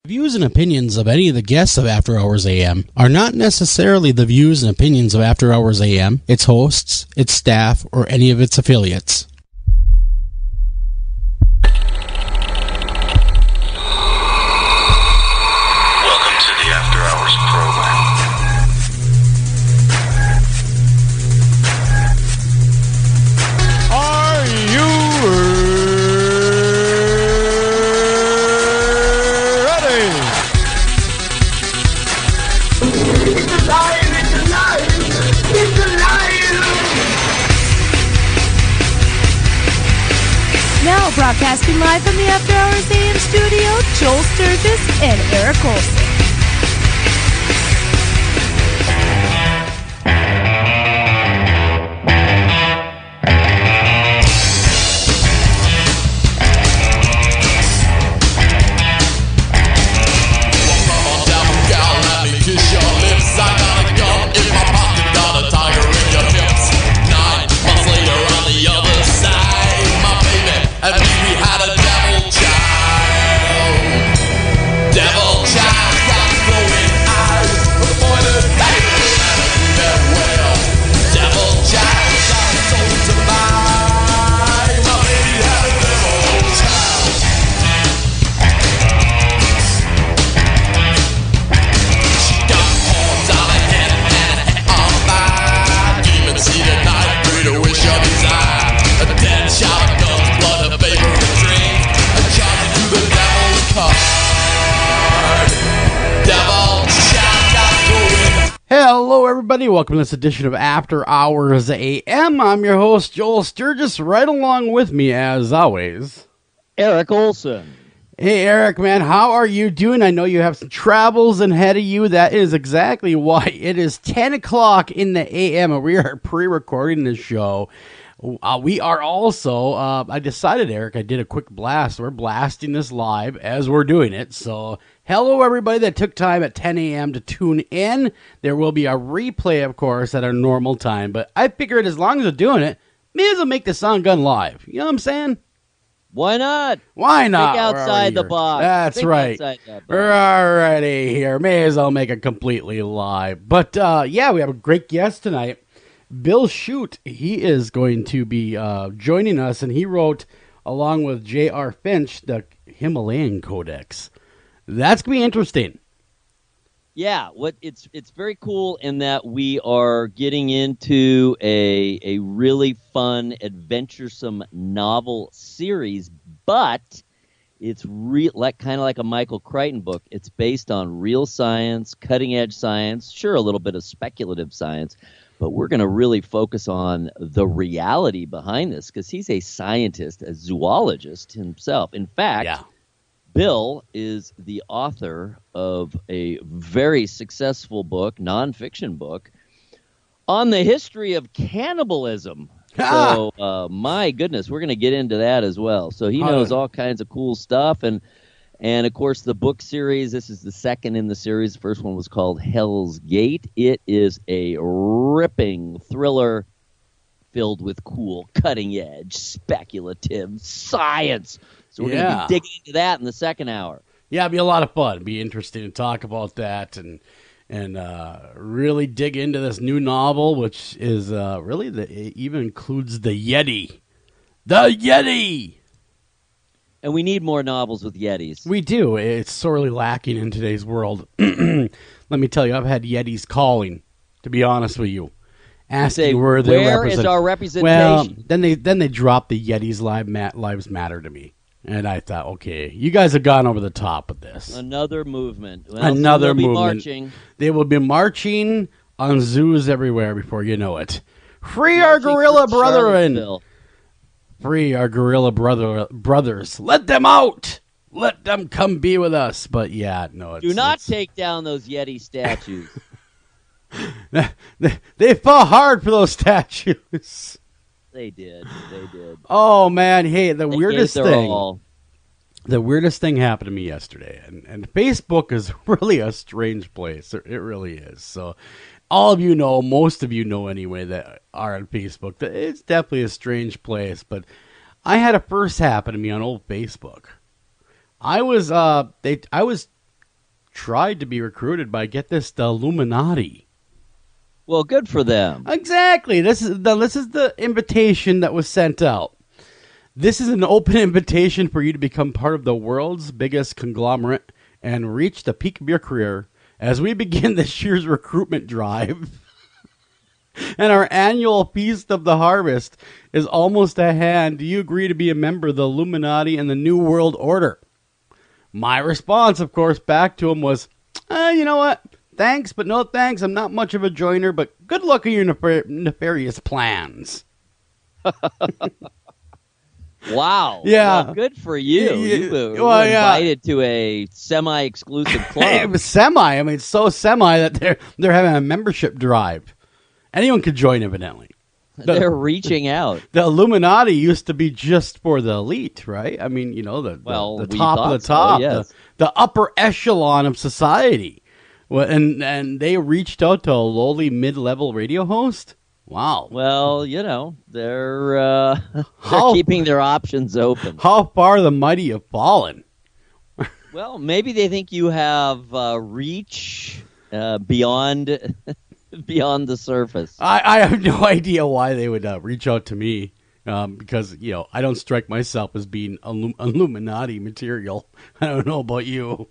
Views and opinions of any of the guests of After Hours AM are not necessarily the views and opinions of After Hours AM, its hosts, its staff, or any of its affiliates. Welcome to the After Hours program. Are you Now broadcasting live from the After Hours AM studio, Joel Sturgis and Eric Olson. Hello, everybody. Welcome to this edition of After Hours AM. I'm your host, Joel Sturgis. Right along with me, as always, Eric Olson. Hey, Eric, man, how are you doing? I know you have some travels ahead of you. That is exactly why it is 10 o'clock in the AM, and we are pre-recording this show. We are also, I decided, Eric, I did a quick blast. We're blasting this live as we're doing it. So, hello, everybody that took time at 10 a.m. to tune in. There will be a replay, of course, at our normal time. But I figured as long as we're doing it, may as well make the sound gun live. You know what I'm saying? Why not? Why not? Think outside the box. That's Think right. outside that box. We're already here. May as well make it completely live. But, yeah, we have a great guest tonight. Bill Schutt, he is going to be joining us, and he wrote, along with J.R. Finch, the Himalayan Codex. That's going to be interesting. Yeah, it's very cool in that we are getting into a really fun, adventuresome novel series, but it's kind of like a Michael Crichton book. It's based on real science, cutting-edge science, sure, a little bit of speculative science, but we're going to really focus on the reality behind this because he's a scientist, a zoologist himself. In fact, Bill is the author of a very successful book, nonfiction book, on the history of cannibalism. So, my goodness, we're going to get into that as well. So he knows all kinds of cool stuff. And, of course, the book series, this is the second in the series. The first one was called Hell's Gate. It is a ripping thriller filled with cool, cutting-edge, speculative science. So we're going to be digging into that in the second hour. Yeah, it'd be a lot of fun. It'd be interesting to talk about that and really dig into this new novel, which is it even includes the Yeti. The Yeti! And we need more novels with Yetis. We do. It's sorely lacking in today's world. Let me tell you, I've had Yetis calling, to be honest with you. Asking where is our representation? Well, then they dropped the Yetis Lives Matter to me. And I thought, okay, you guys have gone over the top of this. Another movement. Well, Another movement. Marching. They will be marching on zoos everywhere before you know it. Free our gorilla brethren. Free our gorilla brothers. Let them out. Let them come be with us. But yeah, no. Do not take down those Yeti statues. They fought hard for those statues. They did. Oh man, hey, the weirdest thing happened to me yesterday, and Facebook is really a strange place. It really is. So all of you know, most of you know anyway, that are on Facebook, that it's definitely a strange place. But I had a first happen to me on old Facebook. I was tried to be recruited by, get this, the Illuminati. Well, good for them. Exactly. This is the invitation that was sent out. This is an open invitation for you to become part of the world's biggest conglomerate and reach the peak of your career as we begin this year's recruitment drive. And our annual Feast of the Harvest is almost at hand. Do you agree to be a member of the Illuminati and the New World Order? My response, of course, back to him was, you know what? Thanks, but no thanks. I'm not much of a joiner, but good luck on your nefarious plans. Wow. Yeah. Well, good for you. You Well, were yeah. invited to a semi-exclusive It club. was semi. I mean, it's so semi that they're having a membership drive. Anyone could join, evidently. They're reaching out. The Illuminati used to be just for the elite, right? I mean, the We top of the thought so, top, yes. the upper echelon of society. Well, and they reached out to a lowly mid-level radio host. Wow. Well, they're keeping their options open. How far the mighty have fallen. Well, maybe they think you have reach beyond beyond the surface. I have no idea why they would reach out to me, because I don't strike myself as being Illuminati material. I don't know about you.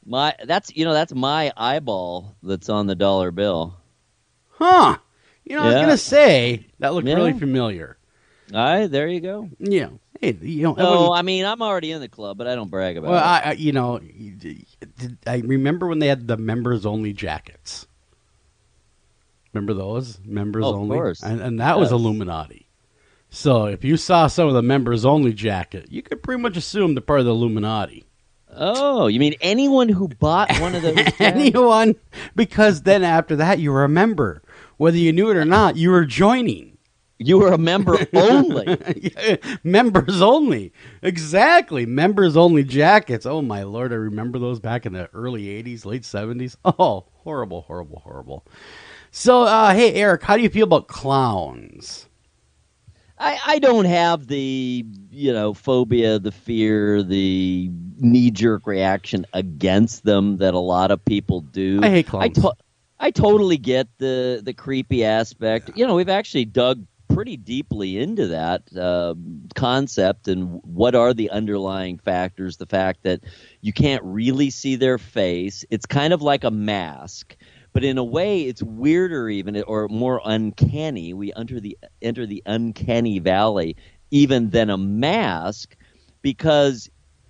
That's my eyeball that's on the dollar bill. Huh? I was Yeah. gonna say that looked Yeah. really familiar. There you go. Yeah. Hey, No, I mean I'm already in the club, but I don't brag about well, it. I remember when they had the members only jackets. Remember those members Of only? course. And that was Yes. Illuminati. So if you saw some of the members only jacket, you could pretty much assume they're part of the Illuminati. Oh, you mean anyone who bought one of those? jackets? Anyone, because then after that you were a member, whether you knew it or not. You were joining. You were a member only. Members only. Exactly. Members only jackets. Oh, my Lord. I remember those back in the early 80s, late 70s. Oh, horrible, horrible, horrible. So, hey, Eric, how do you feel about clowns? I don't have the phobia, the fear, the knee-jerk reaction against them that a lot of people do. I hate clowns. I totally get the creepy aspect. We've actually dug pretty deeply into that concept and what are the underlying factors. The fact that you can't really see their face. It's kind of like a mask. But in a way, it's weirder even, or more uncanny. We enter the uncanny valley even than a mask because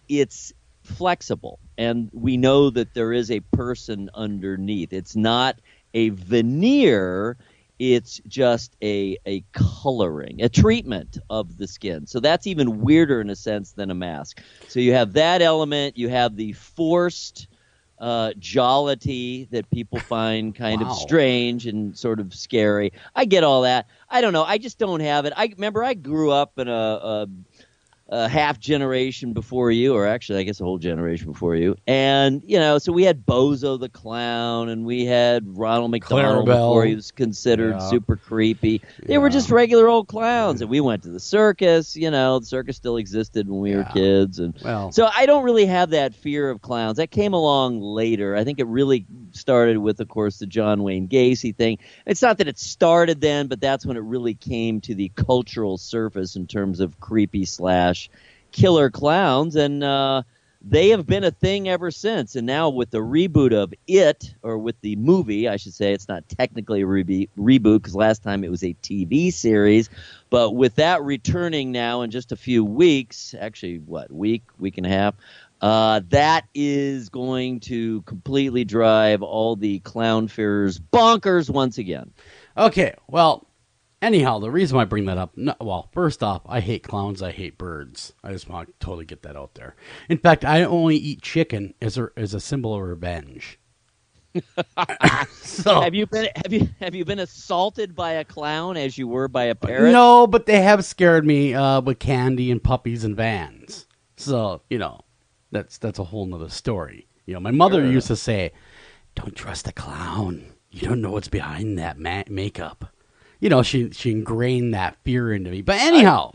it's flexible. And we know that there is a person underneath. It's not a veneer. It's just a coloring, a treatment of the skin. So that's even weirder in a sense than a mask. So you have that element. You have the forced jollity that people find kind of strange and sort of scary. I get all that. I don't know. I just don't have it. I remember I grew up in a half generation before you, or actually I guess a whole generation before you. And, so we had Bozo the Clown and we had Ronald McDonald before he was considered super creepy. They were just regular old clowns. And we went to the circus, the circus still existed when we were kids. And so I don't really have that fear of clowns. That came along later. I think it really started with, of course, the John Wayne Gacy thing. It's not that it started then, but that's when it really came to the cultural surface in terms of creepy / killer clowns, and they have been a thing ever since. And now with the reboot of It, or with the movie, I should say, it's not technically a reboot because last time it was a TV series, but with that returning now in just a few weeks, actually, week and a half, that is going to completely drive all the clown fearers bonkers once again. Okay, well, anyhow, the reason why I bring that up, first off, I hate clowns, I hate birds. I just want to totally get that out there. In fact, I only eat chicken as a symbol of revenge. So, have you been assaulted by a clown as you were by a parrot? No, but they have scared me with candy and puppies and vans. So, that's a whole nother story. My mother used to say, "Don't trust a clown. You don't know what's behind that makeup." She ingrained that fear into me. But anyhow,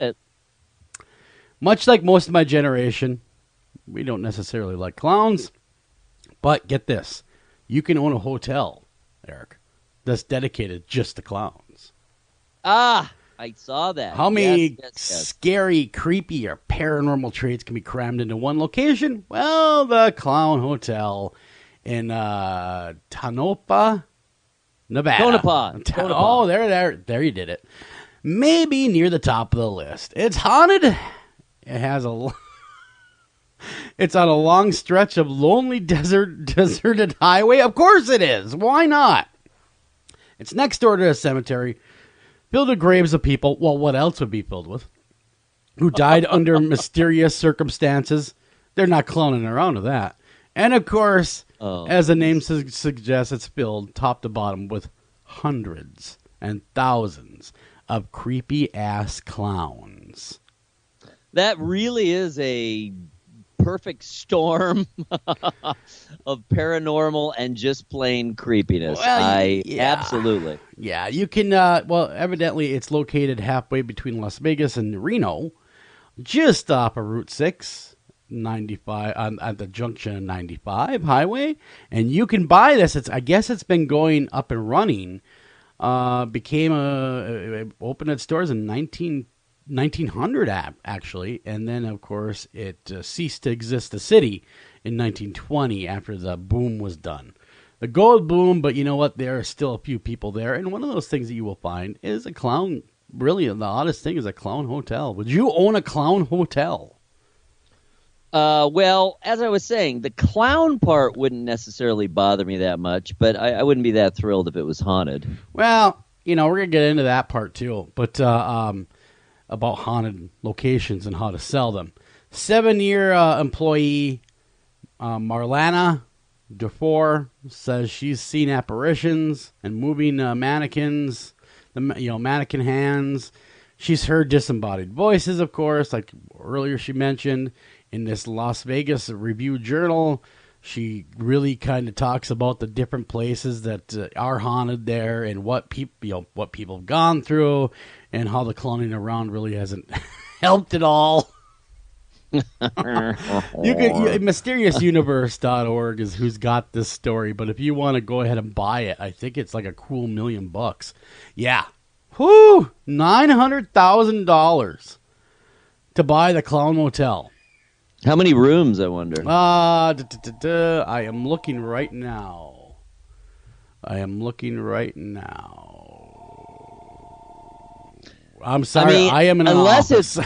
much like most of my generation, we don't necessarily like clowns. But get this, you can own a hotel, Eric, that's dedicated just to clowns. Ah, I saw that. How many Yes. scary, creepy, or paranormal traits can be crammed into one location? Well, the Clown Hotel in Tonopah, Nevada. Tonopah. Oh, there you did it. Maybe near the top of the list. It's haunted. It has it's on a long stretch of lonely deserted highway. Of course it is. Why not? It's next door to a cemetery filled with graves of people. Well, what else would be filled with? Who died under mysterious circumstances. They're not cloning around with that. And of course, as the name suggests, it's filled top to bottom with hundreds and thousands of creepy ass clowns. That really is a perfect storm of paranormal and just plain creepiness. Well, Absolutely. Yeah, you can, evidently it's located halfway between Las Vegas and Reno, just off of Route 6, 95, at the junction of 95 highway, and you can buy this. I guess it's been going up and running, opened its doors in 1900 actually, and then of course it ceased to exist, the city, in 1920 after the boom was done, the gold boom. But you know what, there are still a few people there, and one of those things that you will find is a clown. Really, the oddest thing is a clown hotel. Would you own a clown hotel? Well, as I was saying, the clown part wouldn't necessarily bother me that much, but I wouldn't be that thrilled if it was haunted. Well, we're gonna get into that part too, but about haunted locations and how to sell them. 7-year employee Marlana Dufour says she's seen apparitions and moving mannequins, mannequin hands. She's heard disembodied voices, of course, like earlier she mentioned. In this Las Vegas Review Journal, she really kind of talks about the different places that are haunted there and what people have gone through, and how the cloning around really hasn't helped at all. MysteriousUniverse.org is who's got this story, but if you want to go ahead and buy it, I think it's like a cool $1 million. Yeah. Whoo! $900,000 to buy the Clown Motel. How many rooms, I wonder? I am looking right now. I'm sorry. I am in an office.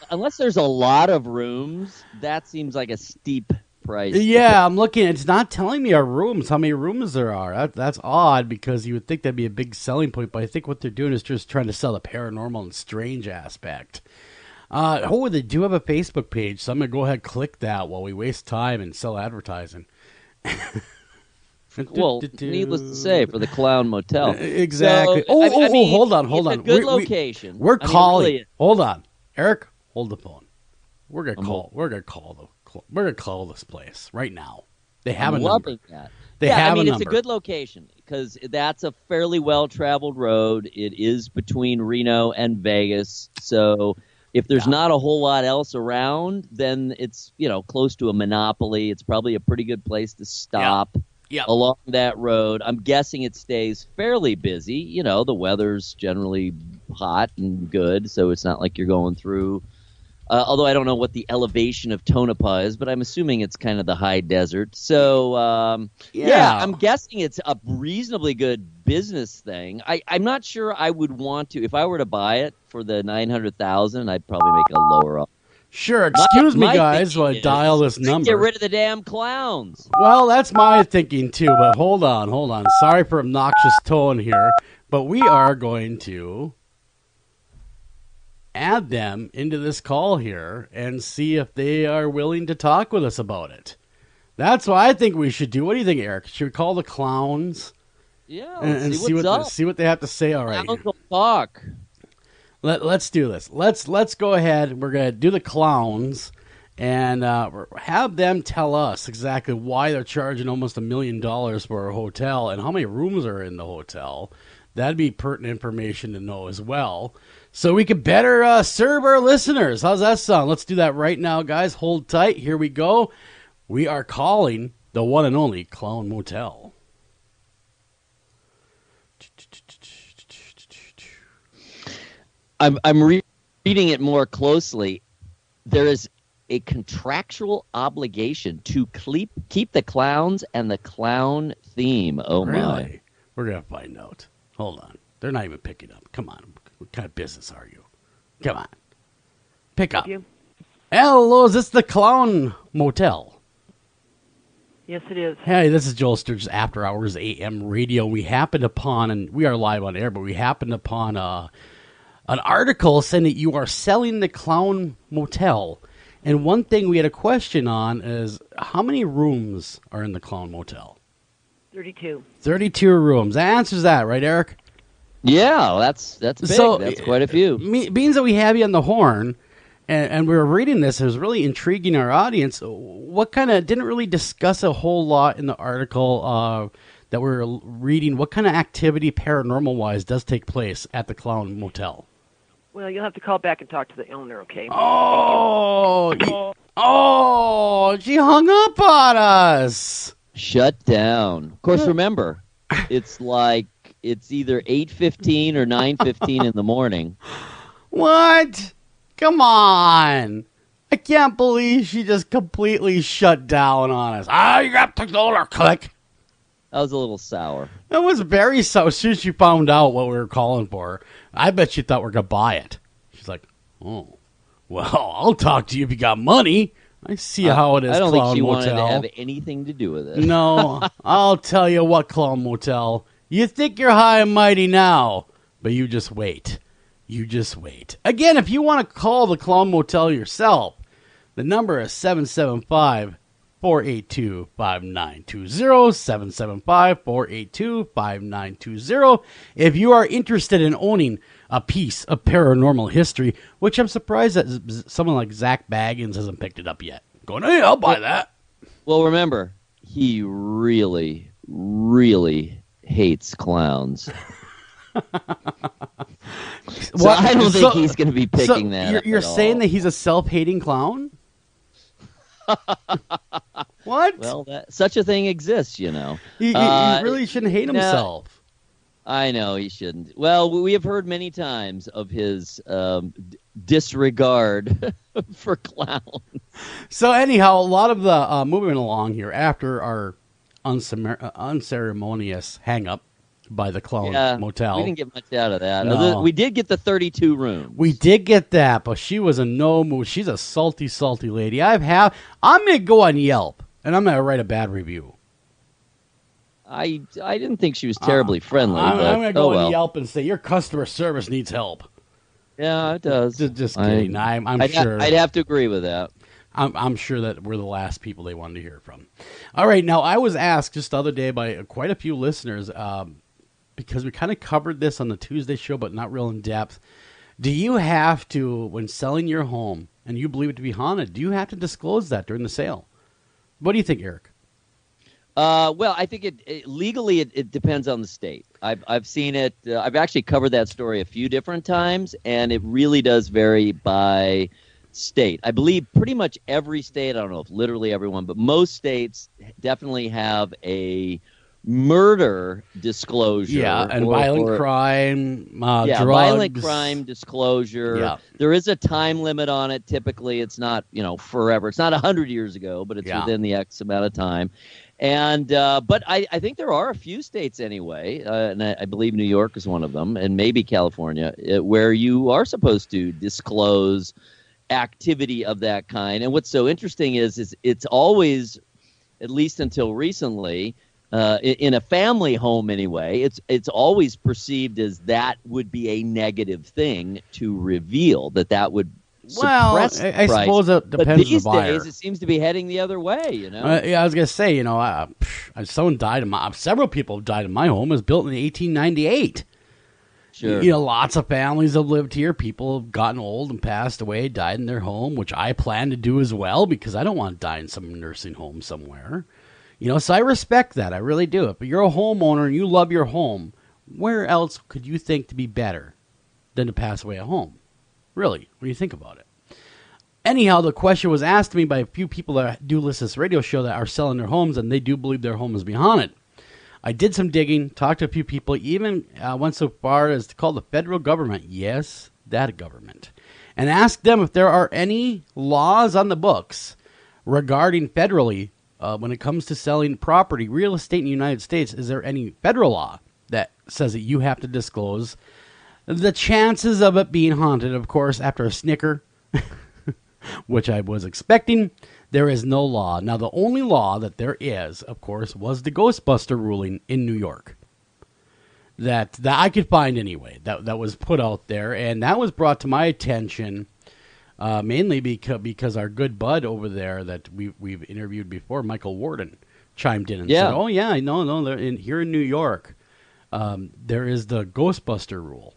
Unless there's a lot of rooms, that seems like a steep price. Yeah, I'm looking. It's not telling me our rooms, how many rooms there are. That's odd, because you would think that'd be a big selling point, but I think what they're doing is just trying to sell the paranormal and strange aspect. They do have a Facebook page, so I'm going to go ahead and click that while we waste time and sell advertising. Well, needless to say, for the Clown Motel. Exactly. So, hold on. It's a good location. We're calling. Really, hold on. Eric, hold the phone. We're going to call this place right now. They have a number. That. They have a number. It's a good location because that's a fairly well-traveled road. It is between Reno and Vegas, so if there's not a whole lot else around, then it's, close to a monopoly. It's probably a pretty good place to stop along that road. I'm guessing it stays fairly busy. The weather's generally hot and good, so it's not like you're going through. Although I don't know what the elevation of Tonopah is, but I'm assuming it's kind of the high desert. So, I'm guessing it's a reasonably good business thing. I'm not sure I would want to. If I were to buy it for the $900,000, I'd probably make a lower offer. Sure. Excuse me, guys, while I dial this number. Get rid of the damn clowns. Well, that's my thinking, too, but hold on. Sorry for obnoxious tone here, but we are going to add them into this call here and see if they are willing to talk with us about it. That's what I think we should do. What do you think, Eric? Should we call the clowns? Yeah, and see what they have to say already. Clowns will talk. Let's do this. Let's go ahead. We're gonna do the clowns and have them tell us exactly why they're charging almost $1 million for a hotel and how many rooms are in the hotel. That'd be pertinent information to know as well, so we could better serve our listeners. How's that sound? Let's do that right now, guys. Hold tight. Here we go. We are calling the one and only Clown Motel. I'm reading it more closely. There is a contractual obligation to keep the clowns and the clown theme. Oh, Really? my. We're going to find out. Hold on. They're not even picking up. Come on. What kind of business are you? Come on. Pick up. Hello, is this the Clown Motel? Yes, it is. Hey, this is Joel Sturgis, After Hours AM Radio. We happened upon, and we are live on air, but we happened upon an article saying that you are selling the Clown Motel. And one thing we had a question on is how many rooms are in the Clown Motel? 32. 32 rooms. That answers that, right, Eric? Yeah, that's big. So, that's quite a few. Being that we have you on the horn, and we were reading this, it was really intriguing our audience. What kind of, didn't really discuss a whole lot in the article that we were reading. What kind of activity, paranormal-wise, does take place at the Clown Motel? Well, you'll have to call back and talk to the owner, okay? Oh, she hung up on us. Shut down. Of course, remember, it's either 8:15 or 9:15 in the morning. What? Come on. I can't believe she just completely shut down on us. You got to click. That was a little sour. That was very so. As soon as she found out what we were calling for, I bet she thought we were going to buy it. She's like, oh, well, I'll talk to you if you got money. I see how it is, I don't Clown think she Motel. wanted to have anything to do with it. No, I'll tell you what, Clown Motel. You think you're high and mighty now, but you just wait. You just wait. Again, if you want to call the Clown Motel yourself, the number is 775-482-5920, 775-482-5920. If you are interested in owning a piece of paranormal history, which I'm surprised that someone like Zach Baggins hasn't picked it up yet. Going, hey, I'll buy that. Well, remember, he really, really hates clowns. So I don't think he's going to be picking that. You're saying that he's a self-hating clown? What? Well, such a thing exists, you know. He really shouldn't hate himself. I know he shouldn't. Well, we have heard many times of his disregard for clowns. So anyhow, a lot of the moving along here after our unceremonious hang-up by the Clown Motel. We didn't get much out of that. No. We did get the 32 rooms. We did get that, but she was in no mood. She's a salty, salty lady. I'm going to go on Yelp, and I'm going to write a bad review. I didn't think she was terribly friendly. I'm going to go on well. Yelp and say, your customer service needs help. Yeah, it does. Just kidding. I'm sure. I'd have to agree with that. I'm sure that we're the last people they wanted to hear from. All right, now I was asked just the other day by quite a few listeners, because we kind of covered this on the Tuesday show, but not real in depth. Do you have to, when selling your home and you believe it to be haunted, do you have to disclose that during the sale? What do you think, Eric? Well, I think legally it depends on the state. I've seen it. I've actually covered that story a few different times, and it really does vary by state. I believe pretty much every state, I don't know if literally everyone, but most states definitely have a murder disclosure. Yeah, and violent crime, drugs. Violent crime disclosure. Yeah. There is a time limit on it. Typically, it's not, forever. It's not 100 years ago, but it's within the X amount of time. And but I think there are a few states anyway, and I believe New York is one of them, and maybe California, where you are supposed to disclose activity of that kind. And what's so interesting is it's always, at least until recently, in a family home anyway, it's always perceived as that would be a negative thing to reveil, that would suppress the price. I suppose it depends on the buyer. These days, it seems to be heading the other way, I was going to say, someone died several people have died in my home. It was built in 1898. Sure. Lots of families have lived here. People have gotten old and passed away, died in their home, which I plan to do as well because I don't want to die in some nursing home somewhere. So I respect that. I really do. But you're a homeowner and you love your home. Where else could you think to be better than to pass away at home? Really, when you think about it. Anyhow, the question was asked to me by a few people that do listen to this radio show that are selling their homes, and they do believe their home is be haunted. I did some digging, talked to a few people, even went so far as to call the federal government, yes, that government, and asked them if there are any laws on the books regarding federally when it comes to selling property, real estate in the United States. Is there any federal law that says that you have to disclose the chances of it being haunted? Of course, after a snicker, which I was expecting, there is no law. Now, the only law that there is, of course, was the Ghostbuster ruling in New York that I could find anyway, that was put out there, and that was brought to my attention mainly because our good bud over there that we've interviewed before, Michael Warden, chimed in and said, "Oh yeah, no, they're here in New York. There is the Ghostbuster rule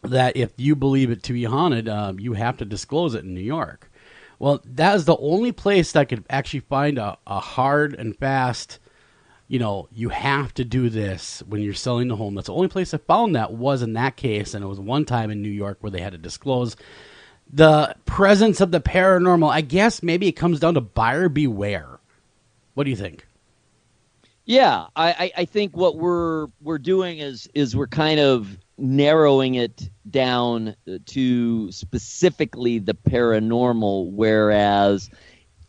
that if you believe it to be haunted, you have to disclose it in New York." Well, that is the only place that I could actually find a hard and fast, you have to do this when you're selling the home. That's the only place I found that was in that case, and it was one time in New York where they had to disclose the presence of the paranormal. I guess maybe it comes down to buyer beware. What do you think? Yeah, I think what we're doing is we're kind of narrowing it down to specifically the paranormal, whereas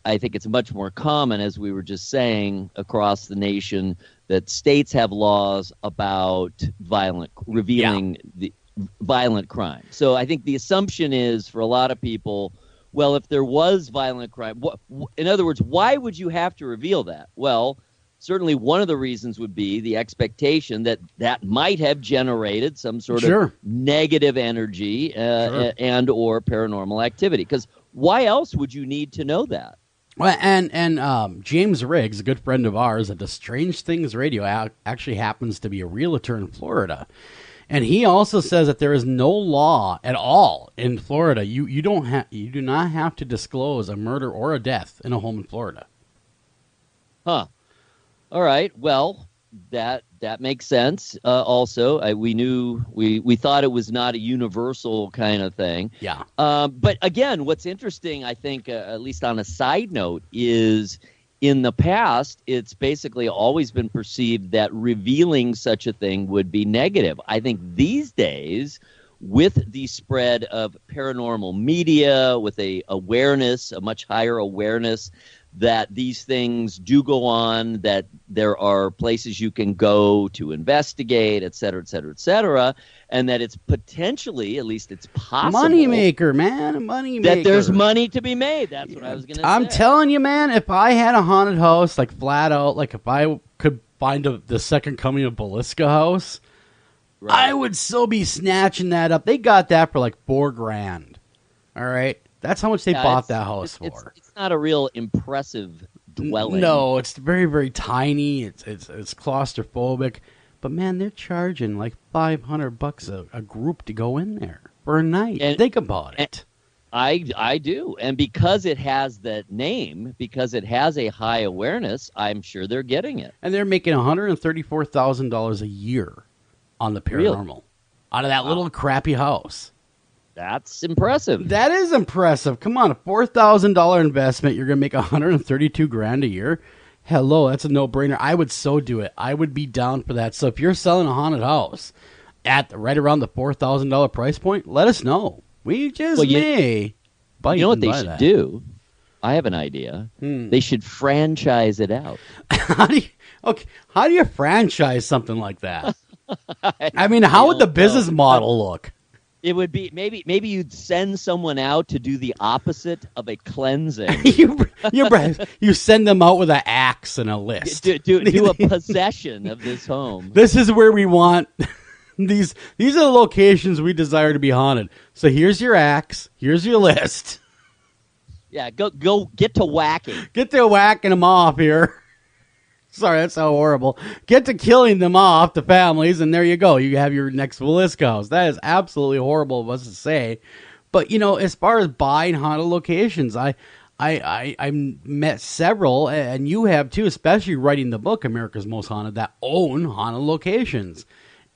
I think it's much more common, as we were just saying, across the nation, that states have laws about revealing the violent crime. So I think the assumption is for a lot of people, well, if there was violent crime, in other words, why would you have to reveal that? Well, certainly one of the reasons would be the expectation that might have generated some sort of negative energy and or paranormal activity. Because why else would you need to know that? Well, and James Riggs, a good friend of ours at the Strange Things Radio, actually happens to be a realtor in Florida. And he also says that there is no law at all in Florida. You do not have to disclose a murder or a death in a home in Florida. Huh. All right. Well, that makes sense. Also, we thought it was not a universal kind of thing. Yeah. But again, what's interesting, I think, at least on a side note, is in the past, it's basically always been perceived that revealing such a thing would be negative. I think these days, with the spread of paranormal media, with a much higher awareness that these things do go on, that there are places you can go to investigate, et cetera, et cetera, et cetera, and that it's potentially, at least it's possible. Moneymaker, man, a moneymaker. That there's money to be made. That's what I was going to say. I'm telling you, man, if I had a haunted house, like flat out, like if I could find the second coming of Belisca house, I would still be snatching that up. They got that for like $4,000. All right? That's how much they bought that house for. It's not a real impressive dwelling. No, it's very, very tiny. It's claustrophobic. But man, they're charging like $500 a group to go in there for a night. And think about it. I do, and because it has that name, because it has a high awareness, I'm sure they're getting it. And they're making $134,000 a year on the paranormal out of that little crappy house. That's impressive. That is impressive. Come on, a $4,000 investment, you're going to make $132,000 a year. Hello, that's a no-brainer. I would so do it. I would be down for that. So if you're selling a haunted house at right around the $4,000 price point, let us know. We just may bite. You know what they should do? I have an idea. They should franchise it out. How do you franchise something like that? I mean, how would the business model look? It would be maybe you'd send someone out to do the opposite of a cleansing. you send them out with an axe and a list. Do a possession of this home. This is where we want these are the locations we desire to be haunted. So here's your axe. Here's your list. Yeah, go get to whacking. Get to whacking them off here. Sorry, that's so horrible. Get to killing them off, the families, and there you go. You have your next Velisca house. That is absolutely horrible of us to say. But, as far as buying haunted locations, I met several, and you have too, especially writing the book, America's Most Haunted, that own haunted locations.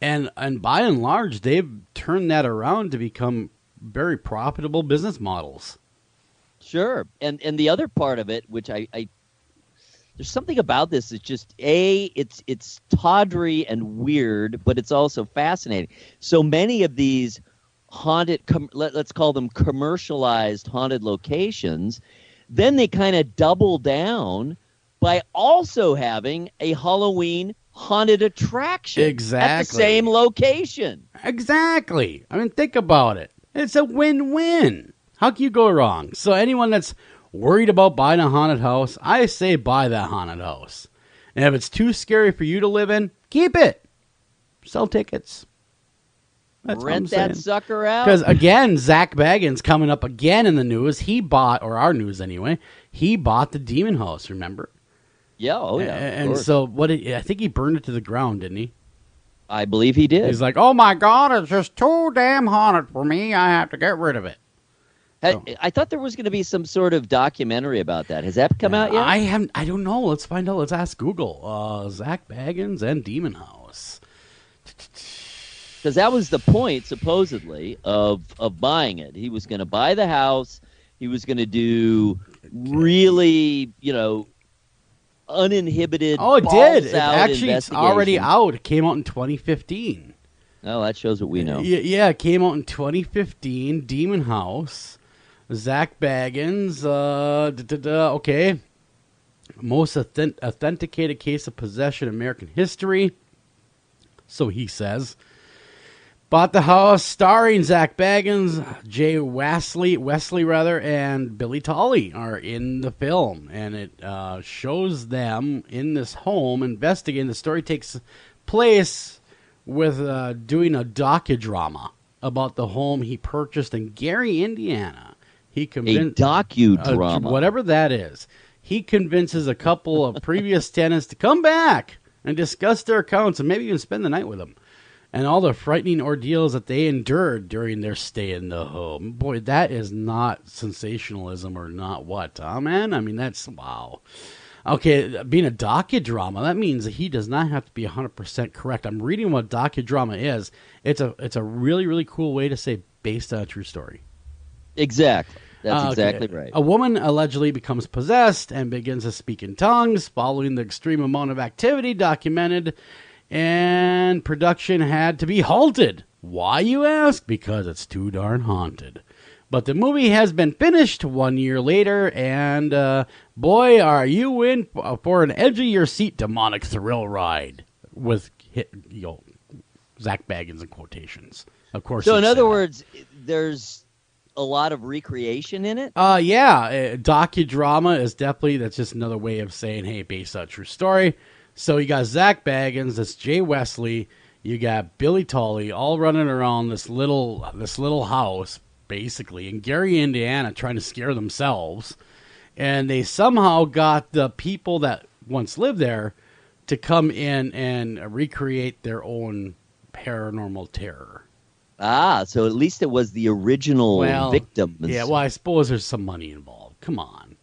And by and large, they've turned that around to become very profitable business models. Sure. And the other part of it, which I there's something about this that's just it's tawdry and weird, but it's also fascinating. So many of these haunted, let's call them commercialized haunted locations, then they kind of double down by also having a Halloween haunted attraction at the same location. Exactly. I mean, think about it. It's a win-win. How can you go wrong? So anyone that's worried about buying a haunted house, I say buy that haunted house. And if it's too scary for you to live in, keep it. Sell tickets. That's Rent that sucker out. Because, again, Zach Baggins coming up again in the news. He bought, or our news anyway, he bought the Demon House, remember? Yeah, oh yeah. And so I think he burned it to the ground, didn't he? I believe he did. He's like, oh my God, it's just too damn haunted for me. I have to get rid of it. I thought there was going to be some sort of documentary about that. Has that come out yet? I don't know. Let's find out. Let's ask Google. Zach Baggins and Demon House. Because that was the point, supposedly, of buying it. He was going to buy the house. He was going to do really, uninhibited. Oh, it did. It's it's already out. It came out in 2015. Oh, that shows what we know. Yeah, it came out in 2015. Demon House. Zach Baggins. Okay. Most authenticated case of possession in American history. So he says. Bought the house, starring Zach Baggins, Jay Wesley, and Billy Tolley are in the film, and it shows them in this home investigating. The story takes place with doing a docudrama about the home he purchased in Gary, Indiana. A docudrama, whatever that is. He convinces a couple of previous tenants to come back and discuss their accounts and maybe even spend the night with them. And all the frightening ordeals that they endured during their stay in the home. Boy, that is not sensationalism or not what, huh, man? I mean, that's, wow. Okay, being a docudrama, that means that he does not have to be 100% correct. I'm reading what docudrama is. It's a really, really cool way to say based on a true story. Exactly. That's exactly right. A woman allegedly becomes possessed and begins to speak in tongues following the extreme amount of activity documented, and production had to be halted. Why, you ask? Because it's too darn haunted. But the movie has been finished 1 year later, and boy, are you in for an edge-of-your-seat demonic thrill ride with Zach Baggins in quotations. Of course. So in other words, there's a lot of recreation in it? Yeah. Docudrama is definitely, that's just another way of saying, hey, based on a true story. So you got Zach Baggins, that's Jay Wesley, you got Billy Tolley, all running around this little house, basically, in Gary, Indiana, trying to scare themselves. And they somehow got the people that once lived there to come in and recreate their own paranormal terror. Ah, so at least it was the original victim. Yeah, well, I suppose there's some money involved. Come on.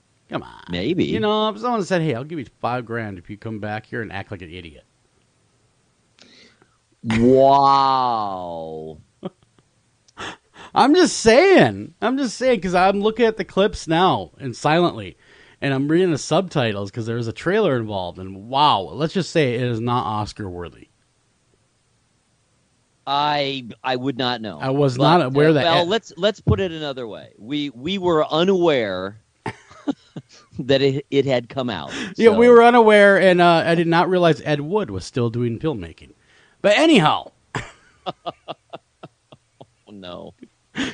Maybe. If someone said, hey, I'll give you $5,000 if you come back here and act like an idiot. Wow. I'm just saying, because I'm looking at the clips now and silently, and I'm reading the subtitles because there's a trailer involved, and wow, let's just say it is not Oscar worthy. I would not know. I was not aware that. Well, let's put it another way. We were unaware that it had come out. Yeah, we were unaware, and I did not realize Ed Wood was still doing filmmaking. But anyhow. No.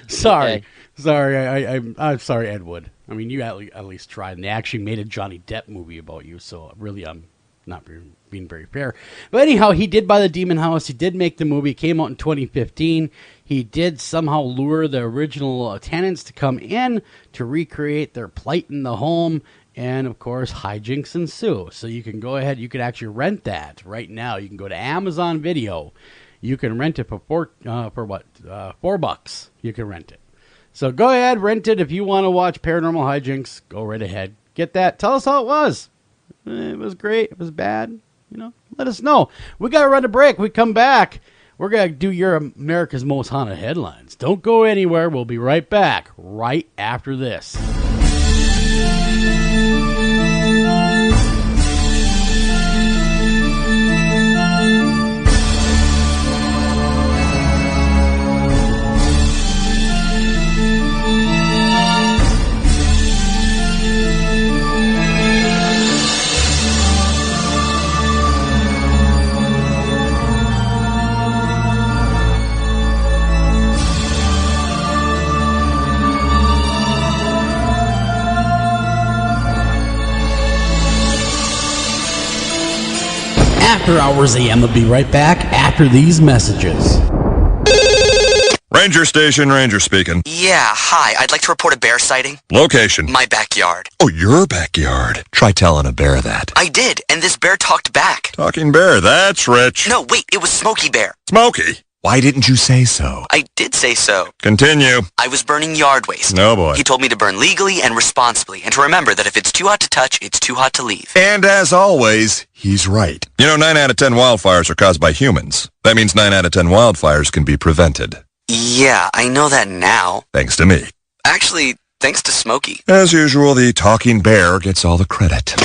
Sorry. I'm sorry, Ed Wood. I mean, you at least tried, and they actually made a Johnny Depp movie about you, so really I'm not being very fair. But anyhow, he did buy the Demon House. He did make the movie. It came out in 2015. He did somehow lure the original tenants to come in to recreate their plight in the home. And, of course, hijinks ensue. So you can go ahead. You can actually rent that right now. You can go to Amazon Video. You can rent it for $4. You can rent it. So go ahead, rent it. If you want to watch paranormal hijinks, go right ahead. Get that. Tell us how it was. It was great. It was bad. Let us know. We got to run a break. We come back. We're going to do your America's Most Haunted Headlines. Don't go anywhere. We'll be right back right after this. After Hours AM will be right back after these messages. Ranger Station, Ranger speaking. Yeah, hi. I'd like to report a bear sighting. Location. My backyard. Oh, your backyard. Try telling a bear that. I did, and this bear talked back. Talking bear, that's rich. No, wait, it was Smokey Bear. Smokey. Why didn't you say so? I did say so. Continue. I was burning yard waste. No, boy. He told me to burn legally and responsibly, and to remember that if it's too hot to touch, it's too hot to leave. And as always, he's right. You know, 9 out of 10 wildfires are caused by humans. That means 9 out of 10 wildfires can be prevented. Yeah, I know that now. Thanks to me. Actually, thanks to Smokey. As usual, the talking bear gets all the credit.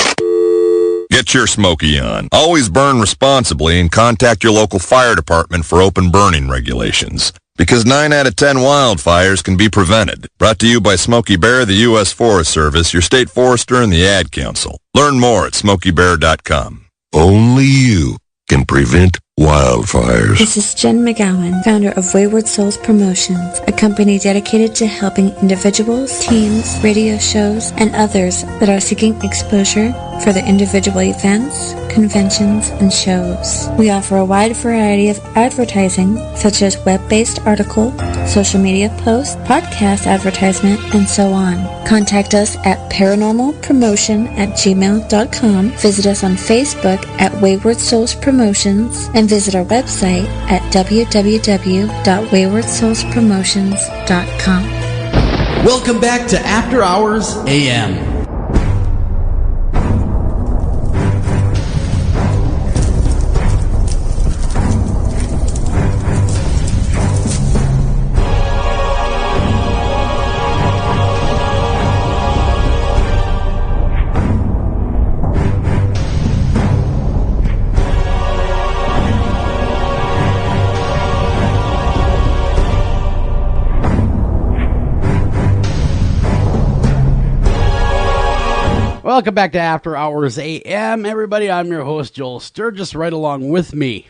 Get your Smokey on. Always burn responsibly and contact your local fire department for open burning regulations. Because 9 out of 10 wildfires can be prevented. Brought to you by Smokey Bear, the U.S. Forest Service, your state forester, and the Ad Council. Learn more at smokeybear.com. Only you can prevent wildfires. This is Jen McGowan, founder of Wayward Souls Promotions, a company dedicated to helping individuals, teams, radio shows, and others that are seeking exposure for their individual events, conventions, and shows. We offer a wide variety of advertising, such as web-based article, social media posts, podcast advertisement, and so on. Contact us at paranormalpromotion@gmail.com, visit us on Facebook at Wayward Souls Promotions, and visit our website at www.waywardsoulspromotions.com. Welcome back to After Hours AM. Welcome back to After Hours AM, everybody. I'm your host, Joel Sturgis, right along with me,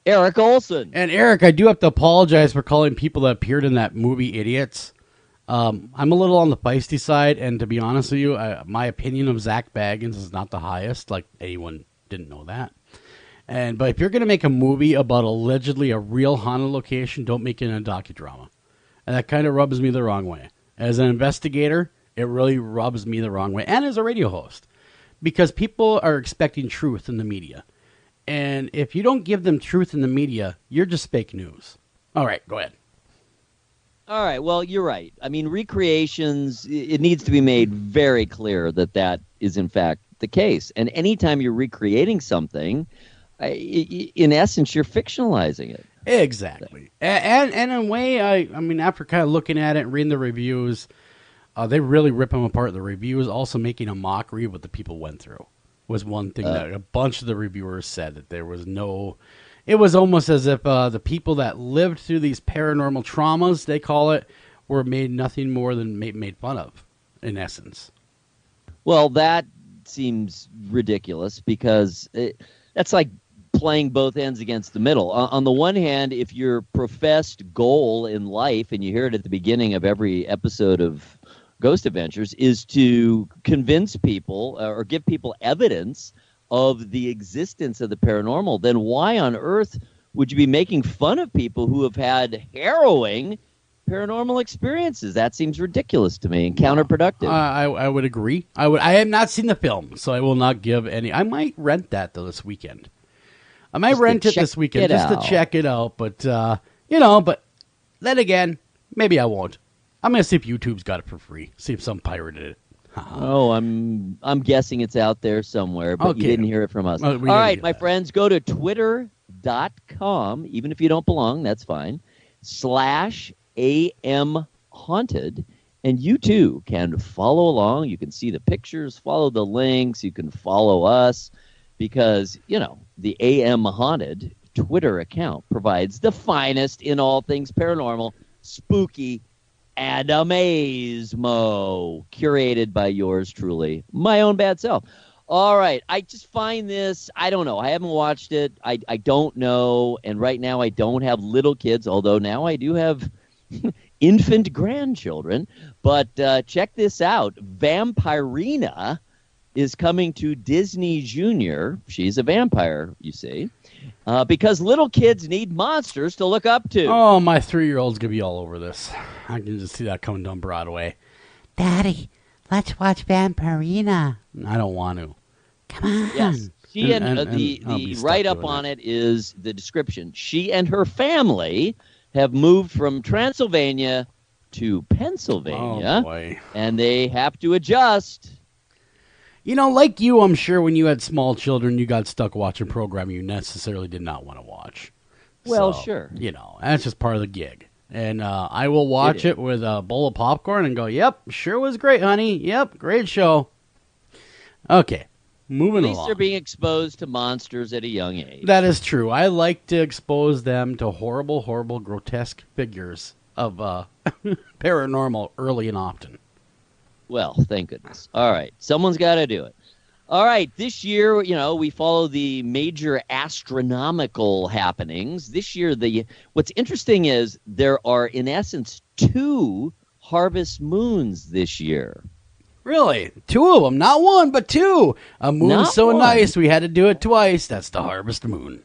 Eric Olson. And Eric, I do have to apologize for calling people that appeared in that movie idiots. I'm a little on the feisty side, and to be honest with you, my opinion of Zach Baggins is not the highest. Like, anyone didn't know that. But if you're going to make a movie about allegedly a real haunted location, don't make it a docudrama. And that kind of rubs me the wrong way. As an investigator, it really rubs me the wrong way. And as a radio host. Because people are expecting truth in the media. And if you don't give them truth in the media, you're just fake news. All right, go ahead. All right, well, you're right. I mean, recreations, it needs to be made very clear that that is, in fact, the case. And anytime you're recreating something, in essence, you're fictionalizing it. Exactly. And in a way, I mean, after kind of looking at it and reading the reviews, they really rip them apart. The reviews also making a mockery of what the people went through was one thing that a bunch of the reviewers said, that there was no... It was almost as if the people that lived through these paranormal traumas, they call it, were made nothing more than made fun of, in essence. Well, that seems ridiculous because that's like playing both ends against the middle. On the one hand, if your professed goal in life, and you hear it at the beginning of every episode of Ghost Adventures, is to convince people or give people evidence of the existence of the paranormal, then why on earth would you be making fun of people who have had harrowing paranormal experiences? That seems ridiculous to me and counterproductive. I would agree. I have not seen the film, so I will not give any. I might rent that though this weekend. I might rent it this weekend just to check it out. But but then again, maybe I won't. I'm gonna see if YouTube's got it for free. See if some pirated it. Oh, I'm guessing it's out there somewhere, but you didn't hear it from us. All right, my friends, go to twitter.com, even if you don't belong, that's fine, /AM Haunted, and you too can follow along. You can see the pictures, follow the links, you can follow us, because, the AM Haunted Twitter account provides the finest in all things paranormal, spooky, and amaze-mo, curated by yours truly, my own bad self. All right, I just find this, I don't know, I haven't watched it, I don't know, and right now I don't have little kids, although now I do have infant grandchildren, but check this out, Vampirina is coming to Disney Junior. She's a vampire, you see, because little kids need monsters to look up to. Oh, my 3-year-old's going to be all over this. I can just see that coming down Broadway. Daddy, let's watch Vampirina. I don't want to. Come on. Yes. She and the write-up on it is the description. She and her family have moved from Transylvania to Pennsylvania, and they have to adjust. You know, like you, I'm sure when you had small children, you got stuck watching programming you necessarily did not want to watch. Well, So, sure. You know, that's just part of the gig. And I will watch it with a bowl of popcorn and go, yep, sure was great, honey. Yep, great show. Okay, moving along. At least they're being exposed to monsters at a young age. That is true. I like to expose them to horrible, horrible, grotesque figures of paranormal early and often. Well, thank goodness. All right. Someone's got to do it. All right. This year, we follow the major astronomical happenings. This year, what's interesting is there are, in essence, 2 harvest moons this year. Really? 2 of them. Not 1, but 2. A moon Not so one. nice we had to do it twice. That's the harvest moon.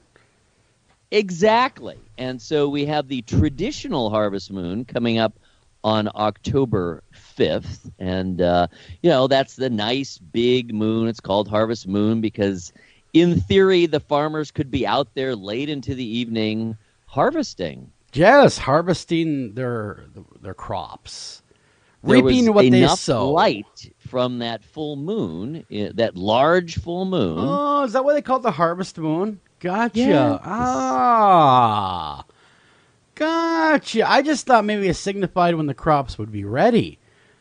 Exactly. And so we have the traditional harvest moon coming up on October 5th. And, that's the nice big moon. It's called harvest moon because, in theory, the farmers could be out there late into the evening harvesting. Yes, harvesting their crops. There Reaping was what they enough sow. light from that full moon, that large full moon. Oh, is that what they call it, the harvest moon? Gotcha. Yes. Gotcha. I just thought maybe it signified when the crops would be ready.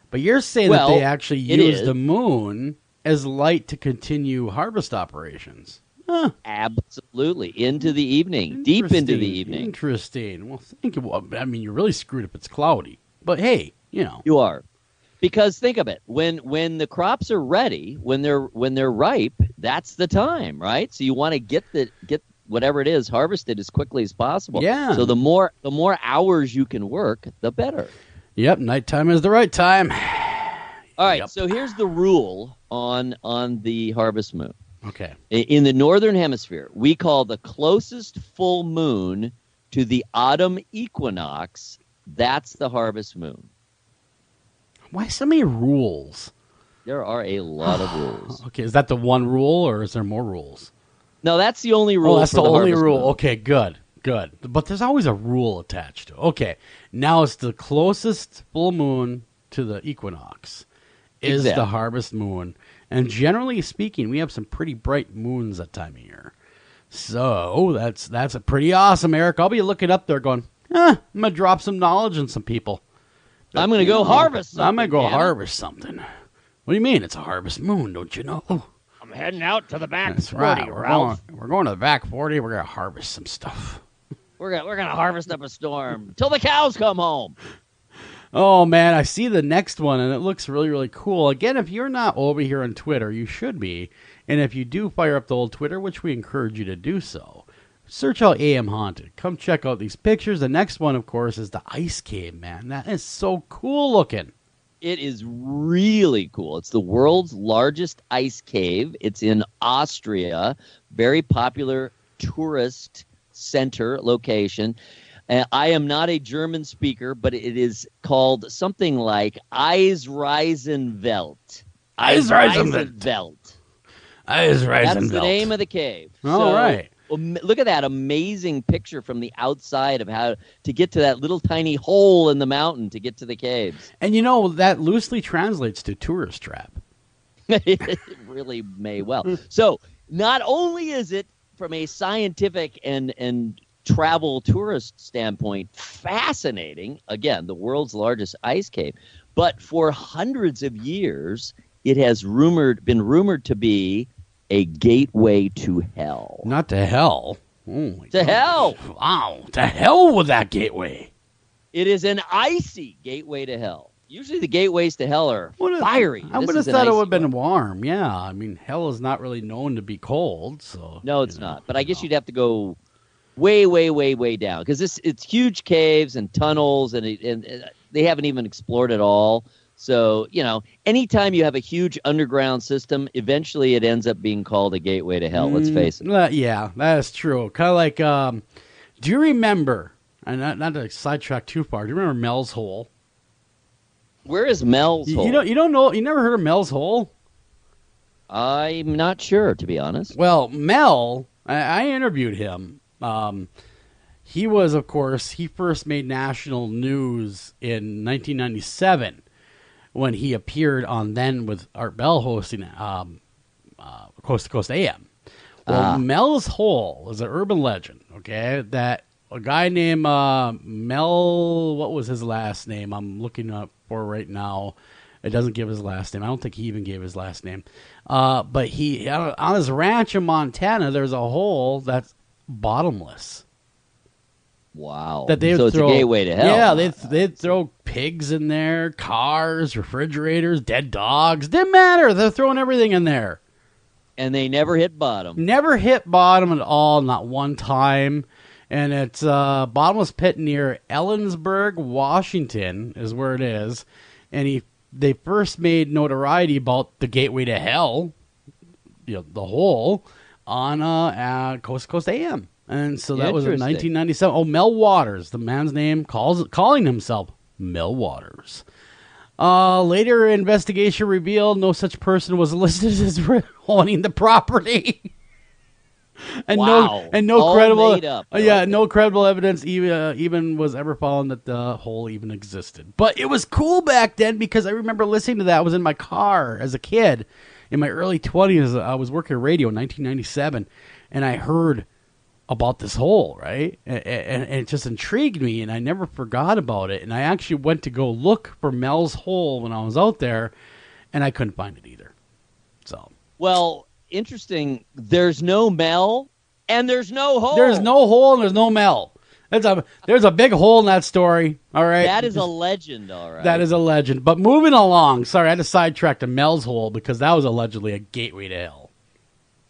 But you're saying Well, that they actually it use is. the moon as light to continue harvest operations. Huh. Absolutely. Into the evening. Deep into the evening. Interesting. Well, thank you. Well, I mean, you're really screwed if it's cloudy. But hey, You are. Because think of it. When the crops are ready, when they're ripe, that's the time, right? So you want to get whatever it is harvested as quickly as possible. Yeah. So the more hours you can work, the better. Yep, nighttime is the right time. All right. Yep. So here's the rule on the harvest moon. Okay. In the northern hemisphere, we call the closest full moon to the autumn equinox, that's the harvest moon. Why so many rules? There are a lot of rules. Okay, is that the one rule or is there more rules? No, that's the only rule. Oh, that's for the only harvest rule. moon. Okay, good. But there's always a rule attached to it. Okay, now it's the closest full moon to the equinox is Exactly. the harvest moon. And generally speaking, we have some pretty bright moons that time of year. So that's a pretty awesome, Eric. I'll be looking up there going, I'm going to drop some knowledge on some people. I'm going to go harvest something. I'm going to go damn it. harvest something. What do you mean? It's a harvest moon, don't you know? I'm heading out to the back That's 40, right. Ralph. We're going to the back 40. We're going to harvest some stuff. We're gonna harvest up a storm till the cows come home. Oh, man, I see the next one, and it looks really, really cool. Again, if you're not over here on Twitter, you should be. And if you do fire up the old Twitter, which we encourage you to do so, search out AM Haunted. Come check out these pictures. The next one, of course, is the ice cave, man. That is so cool looking. It is really cool. It's the world's largest ice cave. It's in Austria. Very popular tourist center location. I am not a German speaker, but it is called something like Eisreisenwelt. Eisreisenwelt. That's the name of the cave. All right. Look at that amazing picture from the outside of how to get to that little tiny hole in the mountain to get to the caves. And that loosely translates to tourist trap. It really may well. So not only is it from a scientific and travel tourist standpoint fascinating, again, the world's largest ice cave, but for hundreds of years it has been rumored to be a gateway to hell. Not to hell. Oh, my To gosh. hell. Wow. To hell with that gateway. It is an icy gateway to hell. Usually the gateways to hell are fiery. I This would have is an thought it icy would have been one. warm. Yeah. I mean, hell is not really known to be cold. So No, it's not. But I guess you'd have to go way, way, way, way down because it's huge caves and tunnels, and they haven't even explored it all. So, anytime you have a huge underground system, eventually it ends up being called a gateway to hell. Let's face it. Yeah, that is true. Kind of like, do you remember, and not to sidetrack too far, do you remember Mel's Hole? Where is Mel's Hole? You don't know, you never heard of Mel's Hole? I'm not sure, to be honest. Well, Mel, I interviewed him. He was, of course, he first made national news in 1997 when he appeared on then with Art Bell hosting Coast to Coast AM. Well, Mel's Hole is an urban legend, okay, that a guy named Mel, what was his last name? I'm looking up for right now. It doesn't give his last name. I don't think he even gave his last name. But he on his ranch in Montana, there's a hole that's bottomless. Wow. That so it's a gateway to hell. Yeah, they'd throw pigs in there, cars, refrigerators, dead dogs. Didn't matter. They're throwing everything in there. And they never hit bottom. Never hit bottom at all, not one time. And it's a bottomless pit near Ellensburg, Washington is where it is. And they first made notoriety about the gateway to hell, the hole, on Coast to Coast AM. And so that was in 1997. Oh, Mel Waters, the man's name, calling himself Mel Waters. Later investigation revealed no such person was listed as owning the property. And wow. no all credible made up. no credible evidence even was ever found that the hole even existed. But it was cool back then because I remember listening to that. I was in my car as a kid in my early 20s. I was working radio in 1997 and I heard about this hole, right? And it just intrigued me and I never forgot about it. And I actually went to go look for Mel's Hole when I was out there and I couldn't find it either. So, well, interesting. There's no Mel, and there's no hole. There's no hole, and there's no Mel. There's a big hole in that story. All right, that is a legend. All right, that is a legend. But moving along, sorry, I had to sidetrack to Mel's Hole because that was allegedly a gateway to hell.